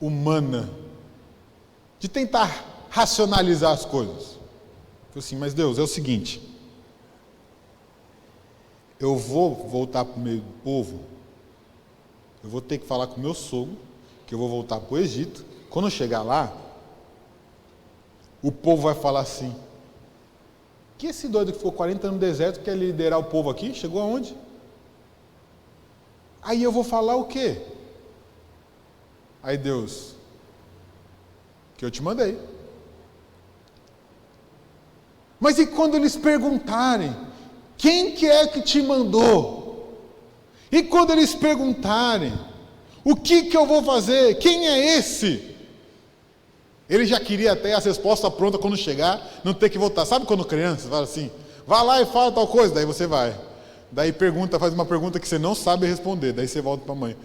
humanas, de tentar racionalizar as coisas. Falei assim, mas Deus, é o seguinte, eu vou voltar para o meio do povo, eu vou ter que falar com o meu sogro, que eu vou voltar para o Egito. Quando eu chegar lá, o povo vai falar assim, que esse doido que ficou 40 anos no deserto quer liderar o povo aqui? Chegou aonde? Aí eu vou falar o quê? Aí Deus, que eu te mandei. Mas e quando eles perguntarem, quem que é que te mandou? E quando eles perguntarem, o que eu vou fazer? Quem é esse? Ele já queria ter a resposta pronta quando chegar, não ter que voltar. Sabe quando criança fala assim, vai lá e fala tal coisa, daí você vai. Daí faz uma pergunta que você não sabe responder, daí você volta para a mãe.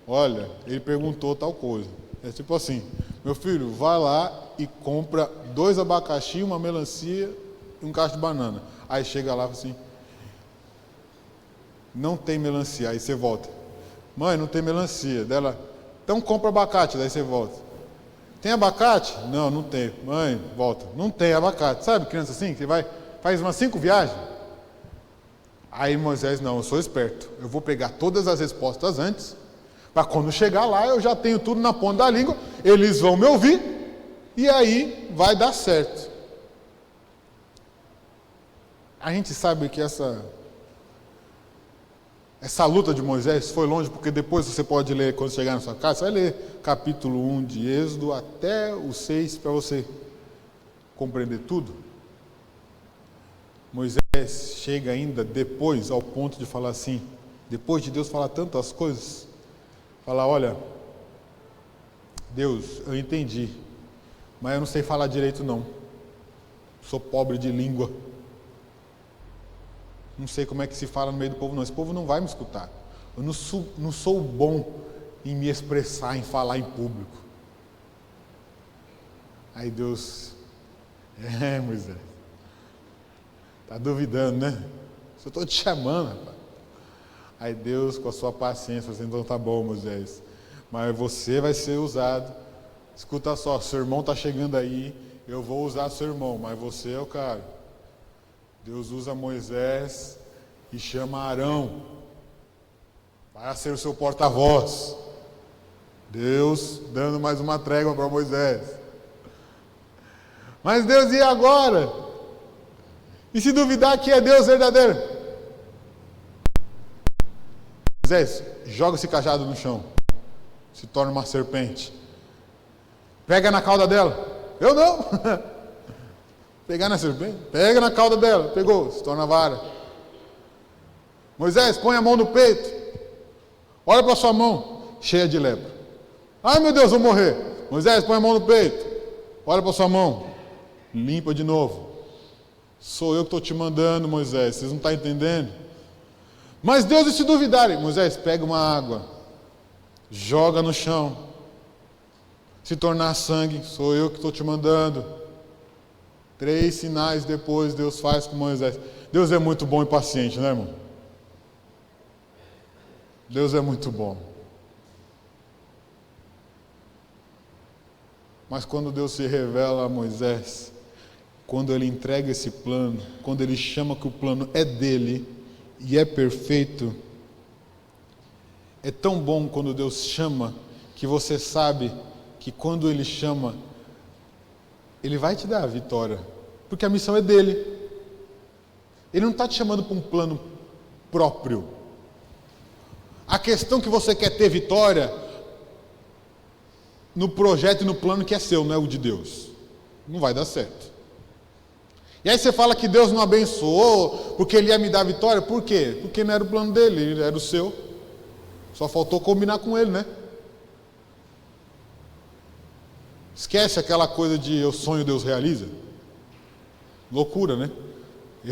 Olha, ele perguntou tal coisa. É tipo assim, meu filho, vai lá e compra 2 abacaxi, uma melancia e um cacho de banana. Aí chega lá e fala assim, não tem melancia. Aí você volta. Mãe, não tem melancia. Dela, então compra abacate. Daí você volta. Tem abacate? Não, não tem. Mãe, volta. Não tem abacate. Sabe, criança assim, que vai, faz umas 5 viagens. Aí Moisés, não, eu sou esperto. Eu vou pegar todas as respostas antes, para quando chegar lá eu já tenho tudo na ponta da língua, eles vão me ouvir, e aí vai dar certo. A gente sabe que essa luta de Moisés foi longe, porque depois você pode ler, quando chegar na sua casa, você vai ler capítulo 1 de Êxodo até o 6, para você compreender tudo. Moisés chega ainda depois ao ponto de falar assim, depois de Deus falar tantas coisas, falar, olha, Deus, eu entendi, mas eu não sei falar direito não, sou pobre de língua, não sei como é que se fala no meio do povo não, esse povo não vai me escutar, eu não sou bom em me expressar, em falar em público. Aí Deus, Moisés, está duvidando, né? Eu estou te chamando, rapaz. Aí Deus, com a sua paciência, falou assim, então tá bom, Moisés, mas você vai ser usado. Escuta só, seu irmão está chegando aí, eu vou usar seu irmão, mas você é o cara. Deus usa Moisés e chama Arão para ser o seu porta-voz. Deus dando mais uma trégua para Moisés. Mas Deus, e agora? E se duvidar que é Deus verdadeiro? Moisés, joga esse cajado no chão. Se torna uma serpente. Pega na cauda dela. Eu não. Pegar na serpente? Pega na cauda dela. Pegou, se torna vara. Moisés, põe a mão no peito. Olha para sua mão, cheia de lepra. Ai meu Deus, vou morrer. Moisés, põe a mão no peito. Olha para sua mão. Limpa de novo. Sou eu que estou te mandando, Moisés. Vocês não estão entendendo? Mas Deus, e se duvidarem? Moisés, pega uma água. Joga no chão. Se tornar sangue, sou eu que estou te mandando. 3 sinais depois Deus faz com Moisés. Deus é muito bom e paciente, né, irmão? Deus é muito bom. Mas quando Deus se revela a Moisés, quando ele entrega esse plano, quando ele chama que o plano é dele e é perfeito, é tão bom quando Deus chama, que você sabe que quando ele chama, ele vai te dar a vitória, porque a missão é dele. Ele não está te chamando para um plano próprio. A questão que você quer ter vitória no projeto e no plano que é seu, não é o de Deus. Não vai dar certo. E aí você fala que Deus não abençoou, porque Ele ia me dar vitória. Por quê? Porque não era o plano dele, era o seu. Só faltou combinar com Ele, né? Esquece aquela coisa de eu sonho, Deus realiza. Loucura, né?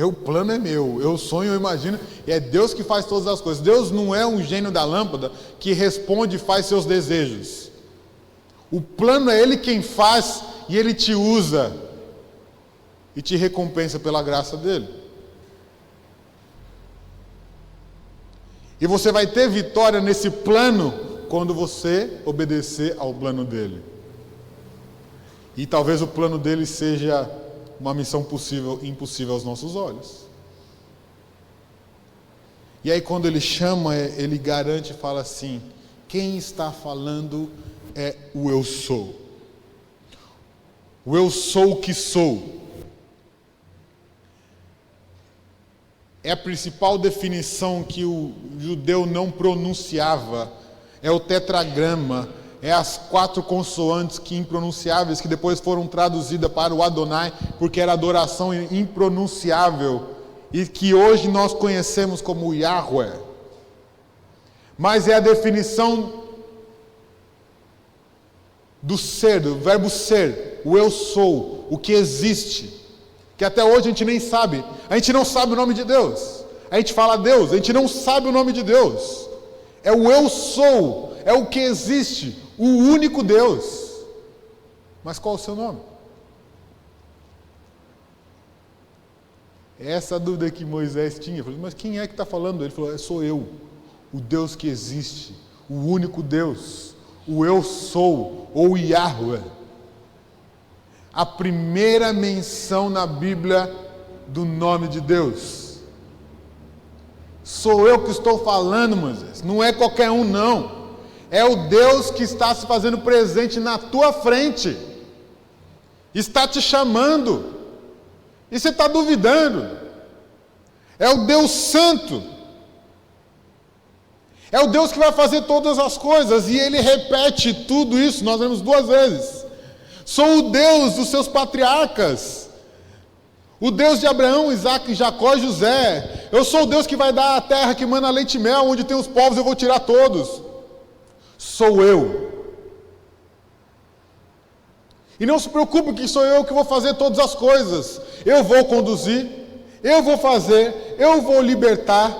O plano é meu, eu sonho, eu imagino, e é Deus que faz todas as coisas. Deus não é um gênio da lâmpada que responde e faz seus desejos. O plano é Ele quem faz e Ele te usa e te recompensa pela graça dEle. E você vai ter vitória nesse plano quando você obedecer ao plano dEle. E talvez o plano dEle seja uma missão impossível aos nossos olhos. E aí quando Ele chama, Ele garante e fala assim, quem está falando é o eu sou. O eu sou o que sou. É a principal definição que o judeu não pronunciava. É o tetragrama. É as 4 consoantes que impronunciáveis, que depois foram traduzidas para o Adonai, porque era adoração impronunciável, e que hoje nós conhecemos como Yahweh. Mas é a definição do ser, do verbo ser, o eu sou, o que existe, que até hoje a gente nem sabe. A gente não sabe o nome de Deus. A gente fala Deus, a gente não sabe o nome de Deus. É o eu sou, é o que existe, o único Deus. Mas qual é o seu nome? Essa dúvida que Moisés tinha. Eu falei, mas quem é que está falando? Ele falou, sou eu, o Deus que existe, o único Deus, o eu sou, ou Yahweh. A primeira menção na Bíblia do nome de Deus. Sou eu que estou falando, Moisés. Não é qualquer um, não. É o Deus que está se fazendo presente na tua frente. Está te chamando. E você está duvidando. É o Deus Santo. É o Deus que vai fazer todas as coisas. E ele repete tudo isso. Nós lemos 2 vezes. Sou o Deus dos seus patriarcas. O Deus de Abraão, Isaac, Jacó e José. Eu sou o Deus que vai dar a terra que mana leite e mel. Onde tem os povos eu vou tirar todos. Sou eu. E não se preocupe que sou eu que vou fazer todas as coisas. Eu vou conduzir, eu vou fazer, eu vou libertar.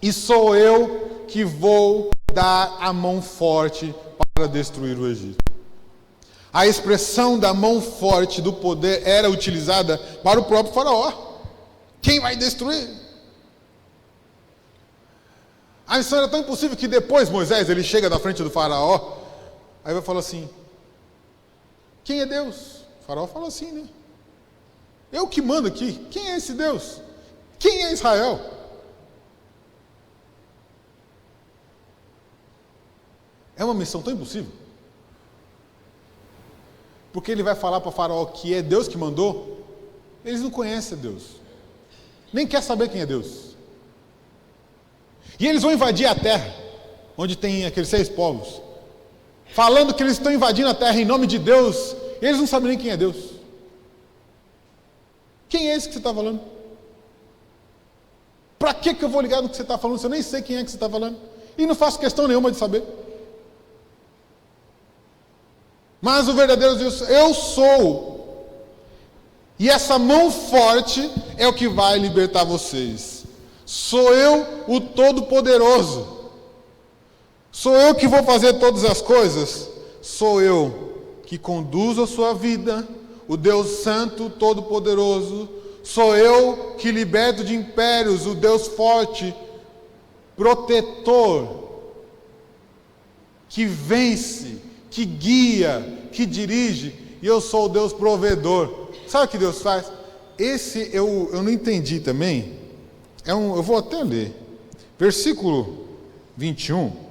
E sou eu que vou dar a mão forte para destruir o Egito. A expressão da mão forte do poder era utilizada para o próprio faraó. Quem vai destruir? A missão era tão impossível que depois Moisés, ele chega na frente do faraó, aí vai falar assim, quem é Deus? O faraó fala assim, né? Eu que mando aqui. Quem é esse Deus? Quem é Israel? É uma missão tão impossível. Porque ele vai falar para o faraó que é Deus que mandou. Eles não conhecem Deus. Nem quer saber quem é Deus. E eles vão invadir a terra, onde tem aqueles 6 povos. Falando que eles estão invadindo a terra em nome de Deus, eles não sabem nem quem é Deus. Quem é esse que você está falando? Para que eu vou ligar no que você está falando se eu nem sei quem é que você está falando? E não faço questão nenhuma de saber. Mas o verdadeiro Deus, eu sou. E essa mão forte é o que vai libertar vocês. Sou eu o Todo-Poderoso. Sou eu que vou fazer todas as coisas. Sou eu que conduzo a sua vida. O Deus Santo, Todo-Poderoso. Sou eu que liberto de impérios. O Deus forte, protetor, que vence, que guia, que dirige. E eu sou o Deus provedor. Sabe o que Deus faz? Esse eu não entendi também. Eu vou até ler. Versículo 21.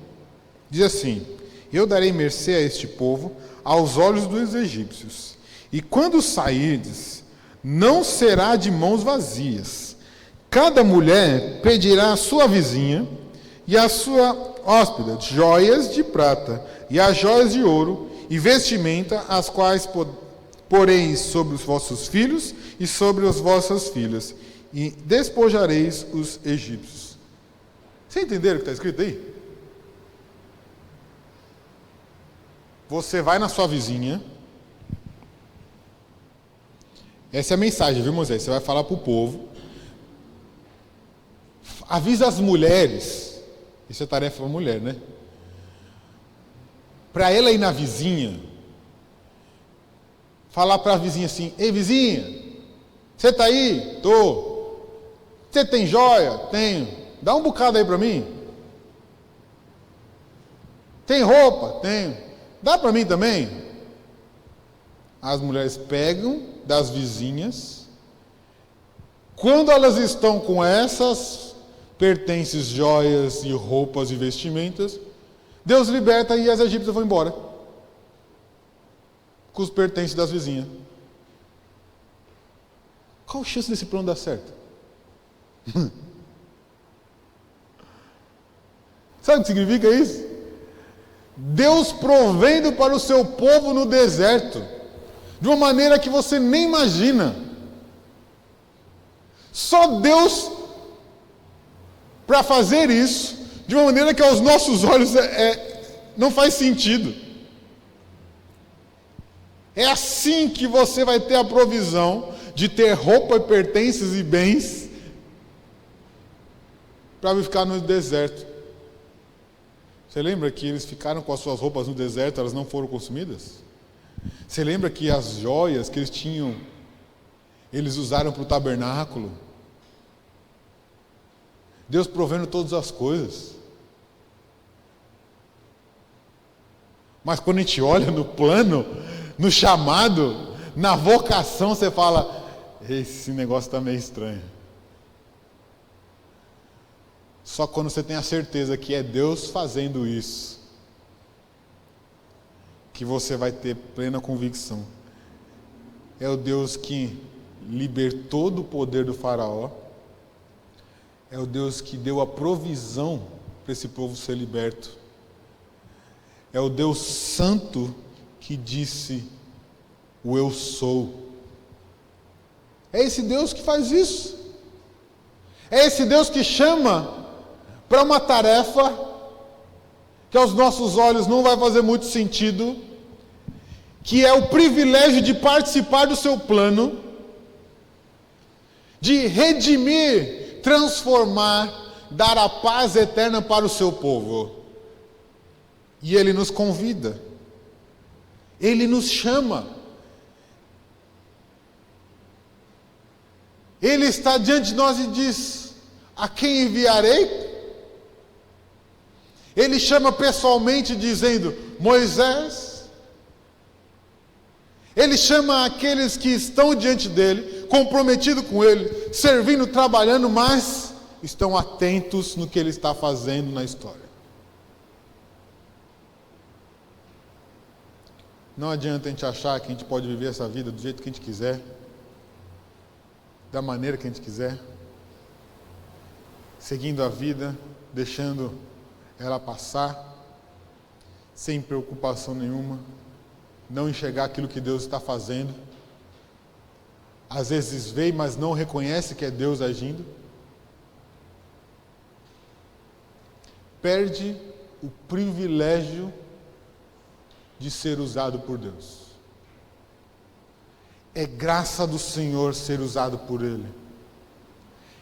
Diz assim, eu darei mercê a este povo aos olhos dos egípcios, e quando sairdes, não será de mãos vazias. Cada mulher pedirá à sua vizinha e à sua hóspeda joias de prata e as joias de ouro e vestimenta, as quais poreis sobre os vossos filhos e sobre as vossas filhas, e despojareis os egípcios. Vocês entenderam o que está escrito aí? Você vai na sua vizinha. Essa é a mensagem, viu, Moisés? Você vai falar para o povo. Avisa as mulheres. Isso é tarefa da mulher, né? Para ela ir na vizinha. Falar para a vizinha assim: ei, vizinha, você está aí? Tô. Você tem joia? Tenho. Dá um bocado aí para mim. Tem roupa? Tenho. Dá para mim também? As mulheres pegam das vizinhas. Quando elas estão com essas pertences, joias e roupas e vestimentas, Deus liberta e as egípcias vão embora com os pertences das vizinhas. Qual a chance desse plano dar certo? Sabe o que significa isso? Deus provendo para o seu povo no deserto, de uma maneira que você nem imagina. Só Deus para fazer isso, de uma maneira que aos nossos olhos não faz sentido. É assim que você vai ter a provisão de ter roupa, pertences e bens para ficar no deserto. Você lembra que eles ficaram com as suas roupas no deserto, elas não foram consumidas? Você lembra que as joias que eles tinham, eles usaram para o tabernáculo? Deus provendo todas as coisas. Mas quando a gente olha no plano, no chamado, na vocação, você fala, esse negócio está meio estranho. Só quando você tem a certeza que é Deus fazendo isso, que você vai ter plena convicção. É o Deus que libertou do poder do faraó. É o Deus que deu a provisão para esse povo ser liberto. É o Deus santo que disse, o eu sou. É esse Deus que faz isso. É esse Deus que chama para uma tarefa que aos nossos olhos não vai fazer muito sentido, que é o privilégio de participar do seu plano, de redimir, transformar, dar a paz eterna para o seu povo. E Ele nos convida, Ele nos chama, Ele está diante de nós e diz, a quem enviarei? Ele chama pessoalmente dizendo, Moisés. Ele chama aqueles que estão diante dele, comprometidos com ele, servindo, trabalhando, mas estão atentos no que ele está fazendo na história. Não adianta a gente achar que a gente pode viver essa vida do jeito que a gente quiser, da maneira que a gente quiser, seguindo a vida, deixando ela passar, sem preocupação nenhuma, não enxergar aquilo que Deus está fazendo. Às vezes vê, mas não reconhece que é Deus agindo. Perde o privilégio de ser usado por Deus. É graça do Senhor ser usado por Ele.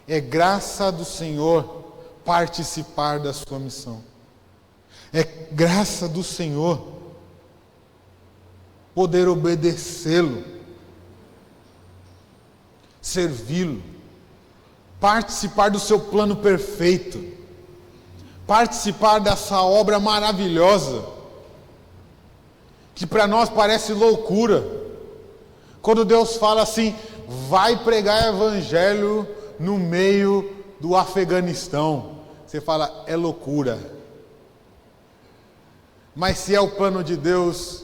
É graça do Senhor participar da sua missão. É graça do Senhor poder obedecê-lo, servi-lo, participar do seu plano perfeito, participar dessa obra maravilhosa, que para nós parece loucura, quando Deus fala assim, vai pregar evangelho no meio do Afeganistão, você fala, é loucura, mas se é o plano de Deus,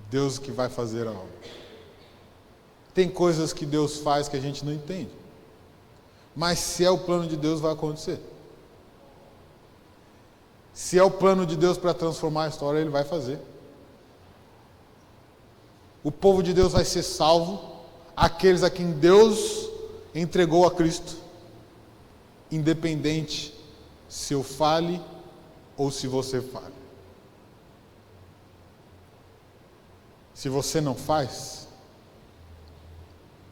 Deus que vai fazer a obra. Tem coisas que Deus faz que a gente não entende, mas se é o plano de Deus, vai acontecer. Se é o plano de Deus para transformar a história, Ele vai fazer. O povo de Deus vai ser salvo, aqueles a quem Deus entregou a Cristo, independente se eu fale ou se você fale. Se você não faz,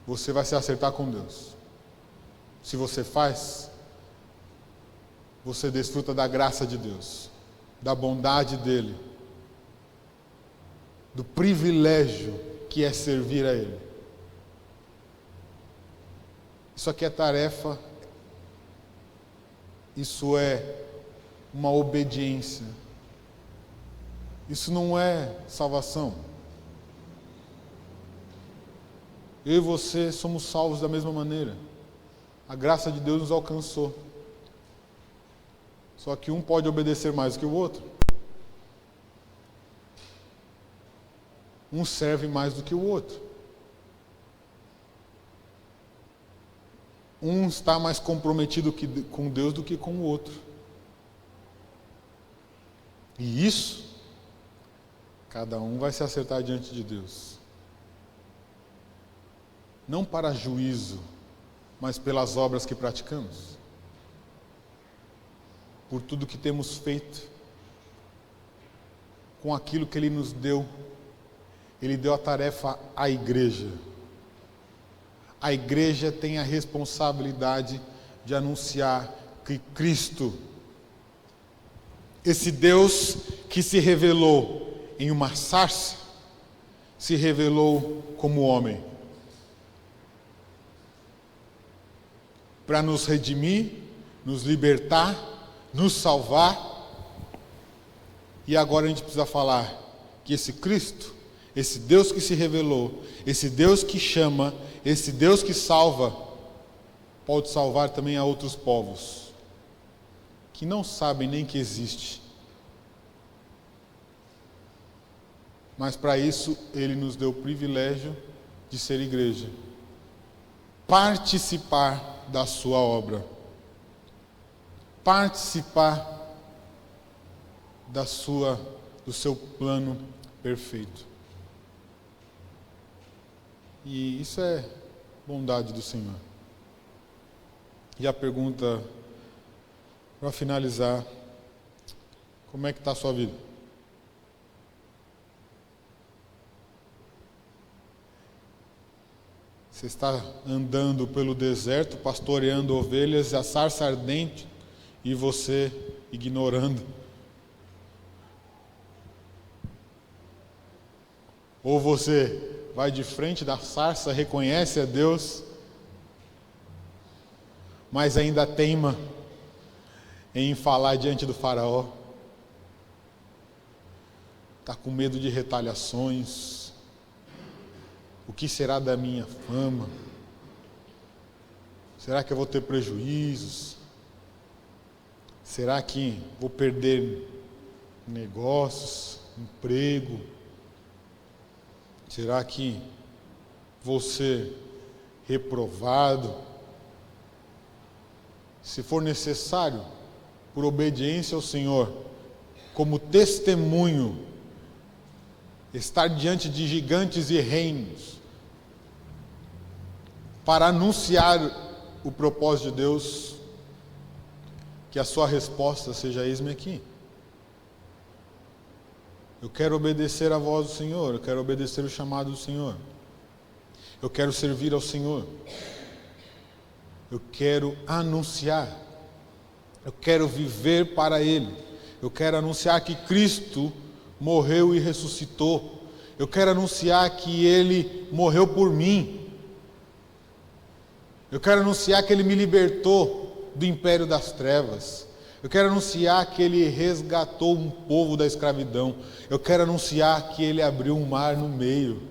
você vai se acertar com Deus. Se você faz, você desfruta da graça de Deus, da bondade dEle, do privilégio que é servir a Ele. Isso aqui é tarefa, isso é uma obediência, isso não é salvação. Eu e você somos salvos da mesma maneira. A graça de Deus nos alcançou. Só que um pode obedecer mais do que o outro. Um serve mais do que o outro. Um está mais comprometido com Deus do que com o outro. E isso, cada um vai se acertar diante de Deus. Não para juízo, mas pelas obras que praticamos. Por tudo que temos feito, com aquilo que Ele nos deu. Ele deu a tarefa à igreja. A igreja tem a responsabilidade de anunciar que Cristo, esse Deus que se revelou em uma sarça, se revelou como homem. para nos redimir, nos libertar, nos salvar. E agora a gente precisa falar que esse Cristo, esse Deus que se revelou, esse Deus que chama, esse Deus que salva, pode salvar também a outros povos que não sabem nem que existe. Mas para isso Ele nos deu o privilégio de ser igreja, participar da sua obra, participar do seu plano perfeito. E isso é bondade do Senhor. E a pergunta, para finalizar, como é que está a sua vida? Você está andando pelo deserto, pastoreando ovelhas, a sarça ardente, e você ignorando? Ou você vai de frente da sarça, reconhece a Deus, mas ainda teima em falar diante do faraó? Está com medo de retaliações? O que será da minha fama? Será que eu vou ter prejuízos? Será que vou perder negócios, emprego? Será que vou ser reprovado? Se for necessário, por obediência ao Senhor, como testemunho, estar diante de gigantes e reinos, para anunciar o propósito de Deus, que a sua resposta seja: eis-me aqui. Eu quero obedecer à voz do Senhor, eu quero obedecer o chamado do Senhor, eu quero servir ao Senhor, eu quero anunciar, eu quero viver para Ele, eu quero anunciar que Cristo morreu e ressuscitou, eu quero anunciar que Ele morreu por mim, eu quero anunciar que Ele me libertou do império das trevas, eu quero anunciar que Ele resgatou um povo da escravidão, eu quero anunciar que Ele abriu um mar no meio,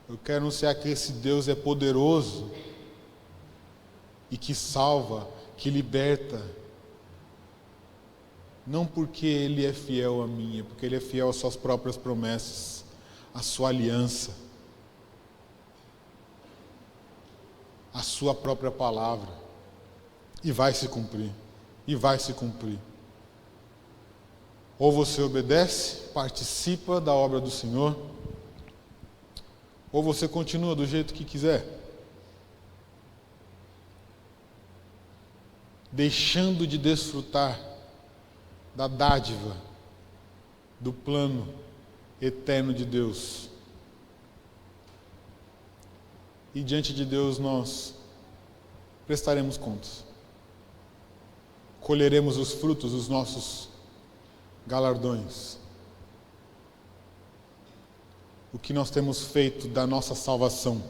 eu quero anunciar que esse Deus é poderoso e que salva, que liberta, não porque Ele é fiel a mim, é porque Ele é fiel às suas próprias promessas, à sua aliança, à sua própria palavra. E vai se cumprir. E vai se cumprir. Ou você obedece, participa da obra do Senhor, ou você continua do jeito que quiser, deixando de desfrutar da dádiva, do plano eterno de Deus. E diante de Deus nós prestaremos contas. Colheremos os frutos dos nossos galardões. O que nós temos feito da nossa salvação.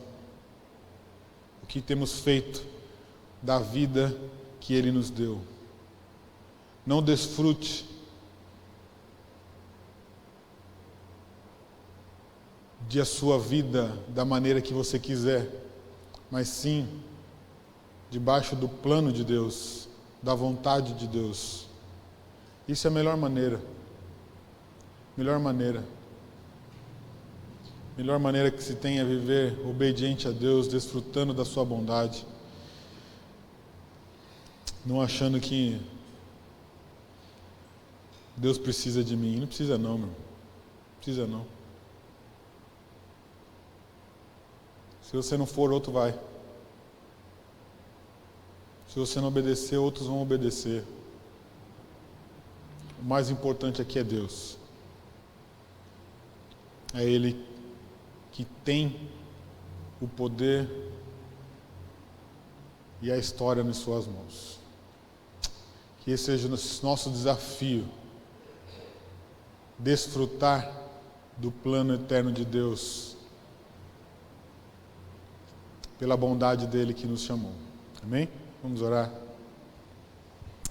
O que temos feito da vida que Ele nos deu. Não desfrute de a sua vida da maneira que você quiser, mas sim debaixo do plano de Deus, da vontade de Deus. Isso é a melhor maneira. Melhor maneira. Melhor maneira que se tem é viver obediente a Deus, desfrutando da sua bondade. Não achando que Deus precisa de mim. Não precisa não, meu. Não precisa não. Se você não for, outro vai. Se você não obedecer, outros vão obedecer. O mais importante aqui é Deus. É Ele que tem o poder e a história nas suas mãos. Que esse seja o nosso desafio. Desfrutar do plano eterno de Deus. pela bondade dele que nos chamou. Amém? Vamos orar.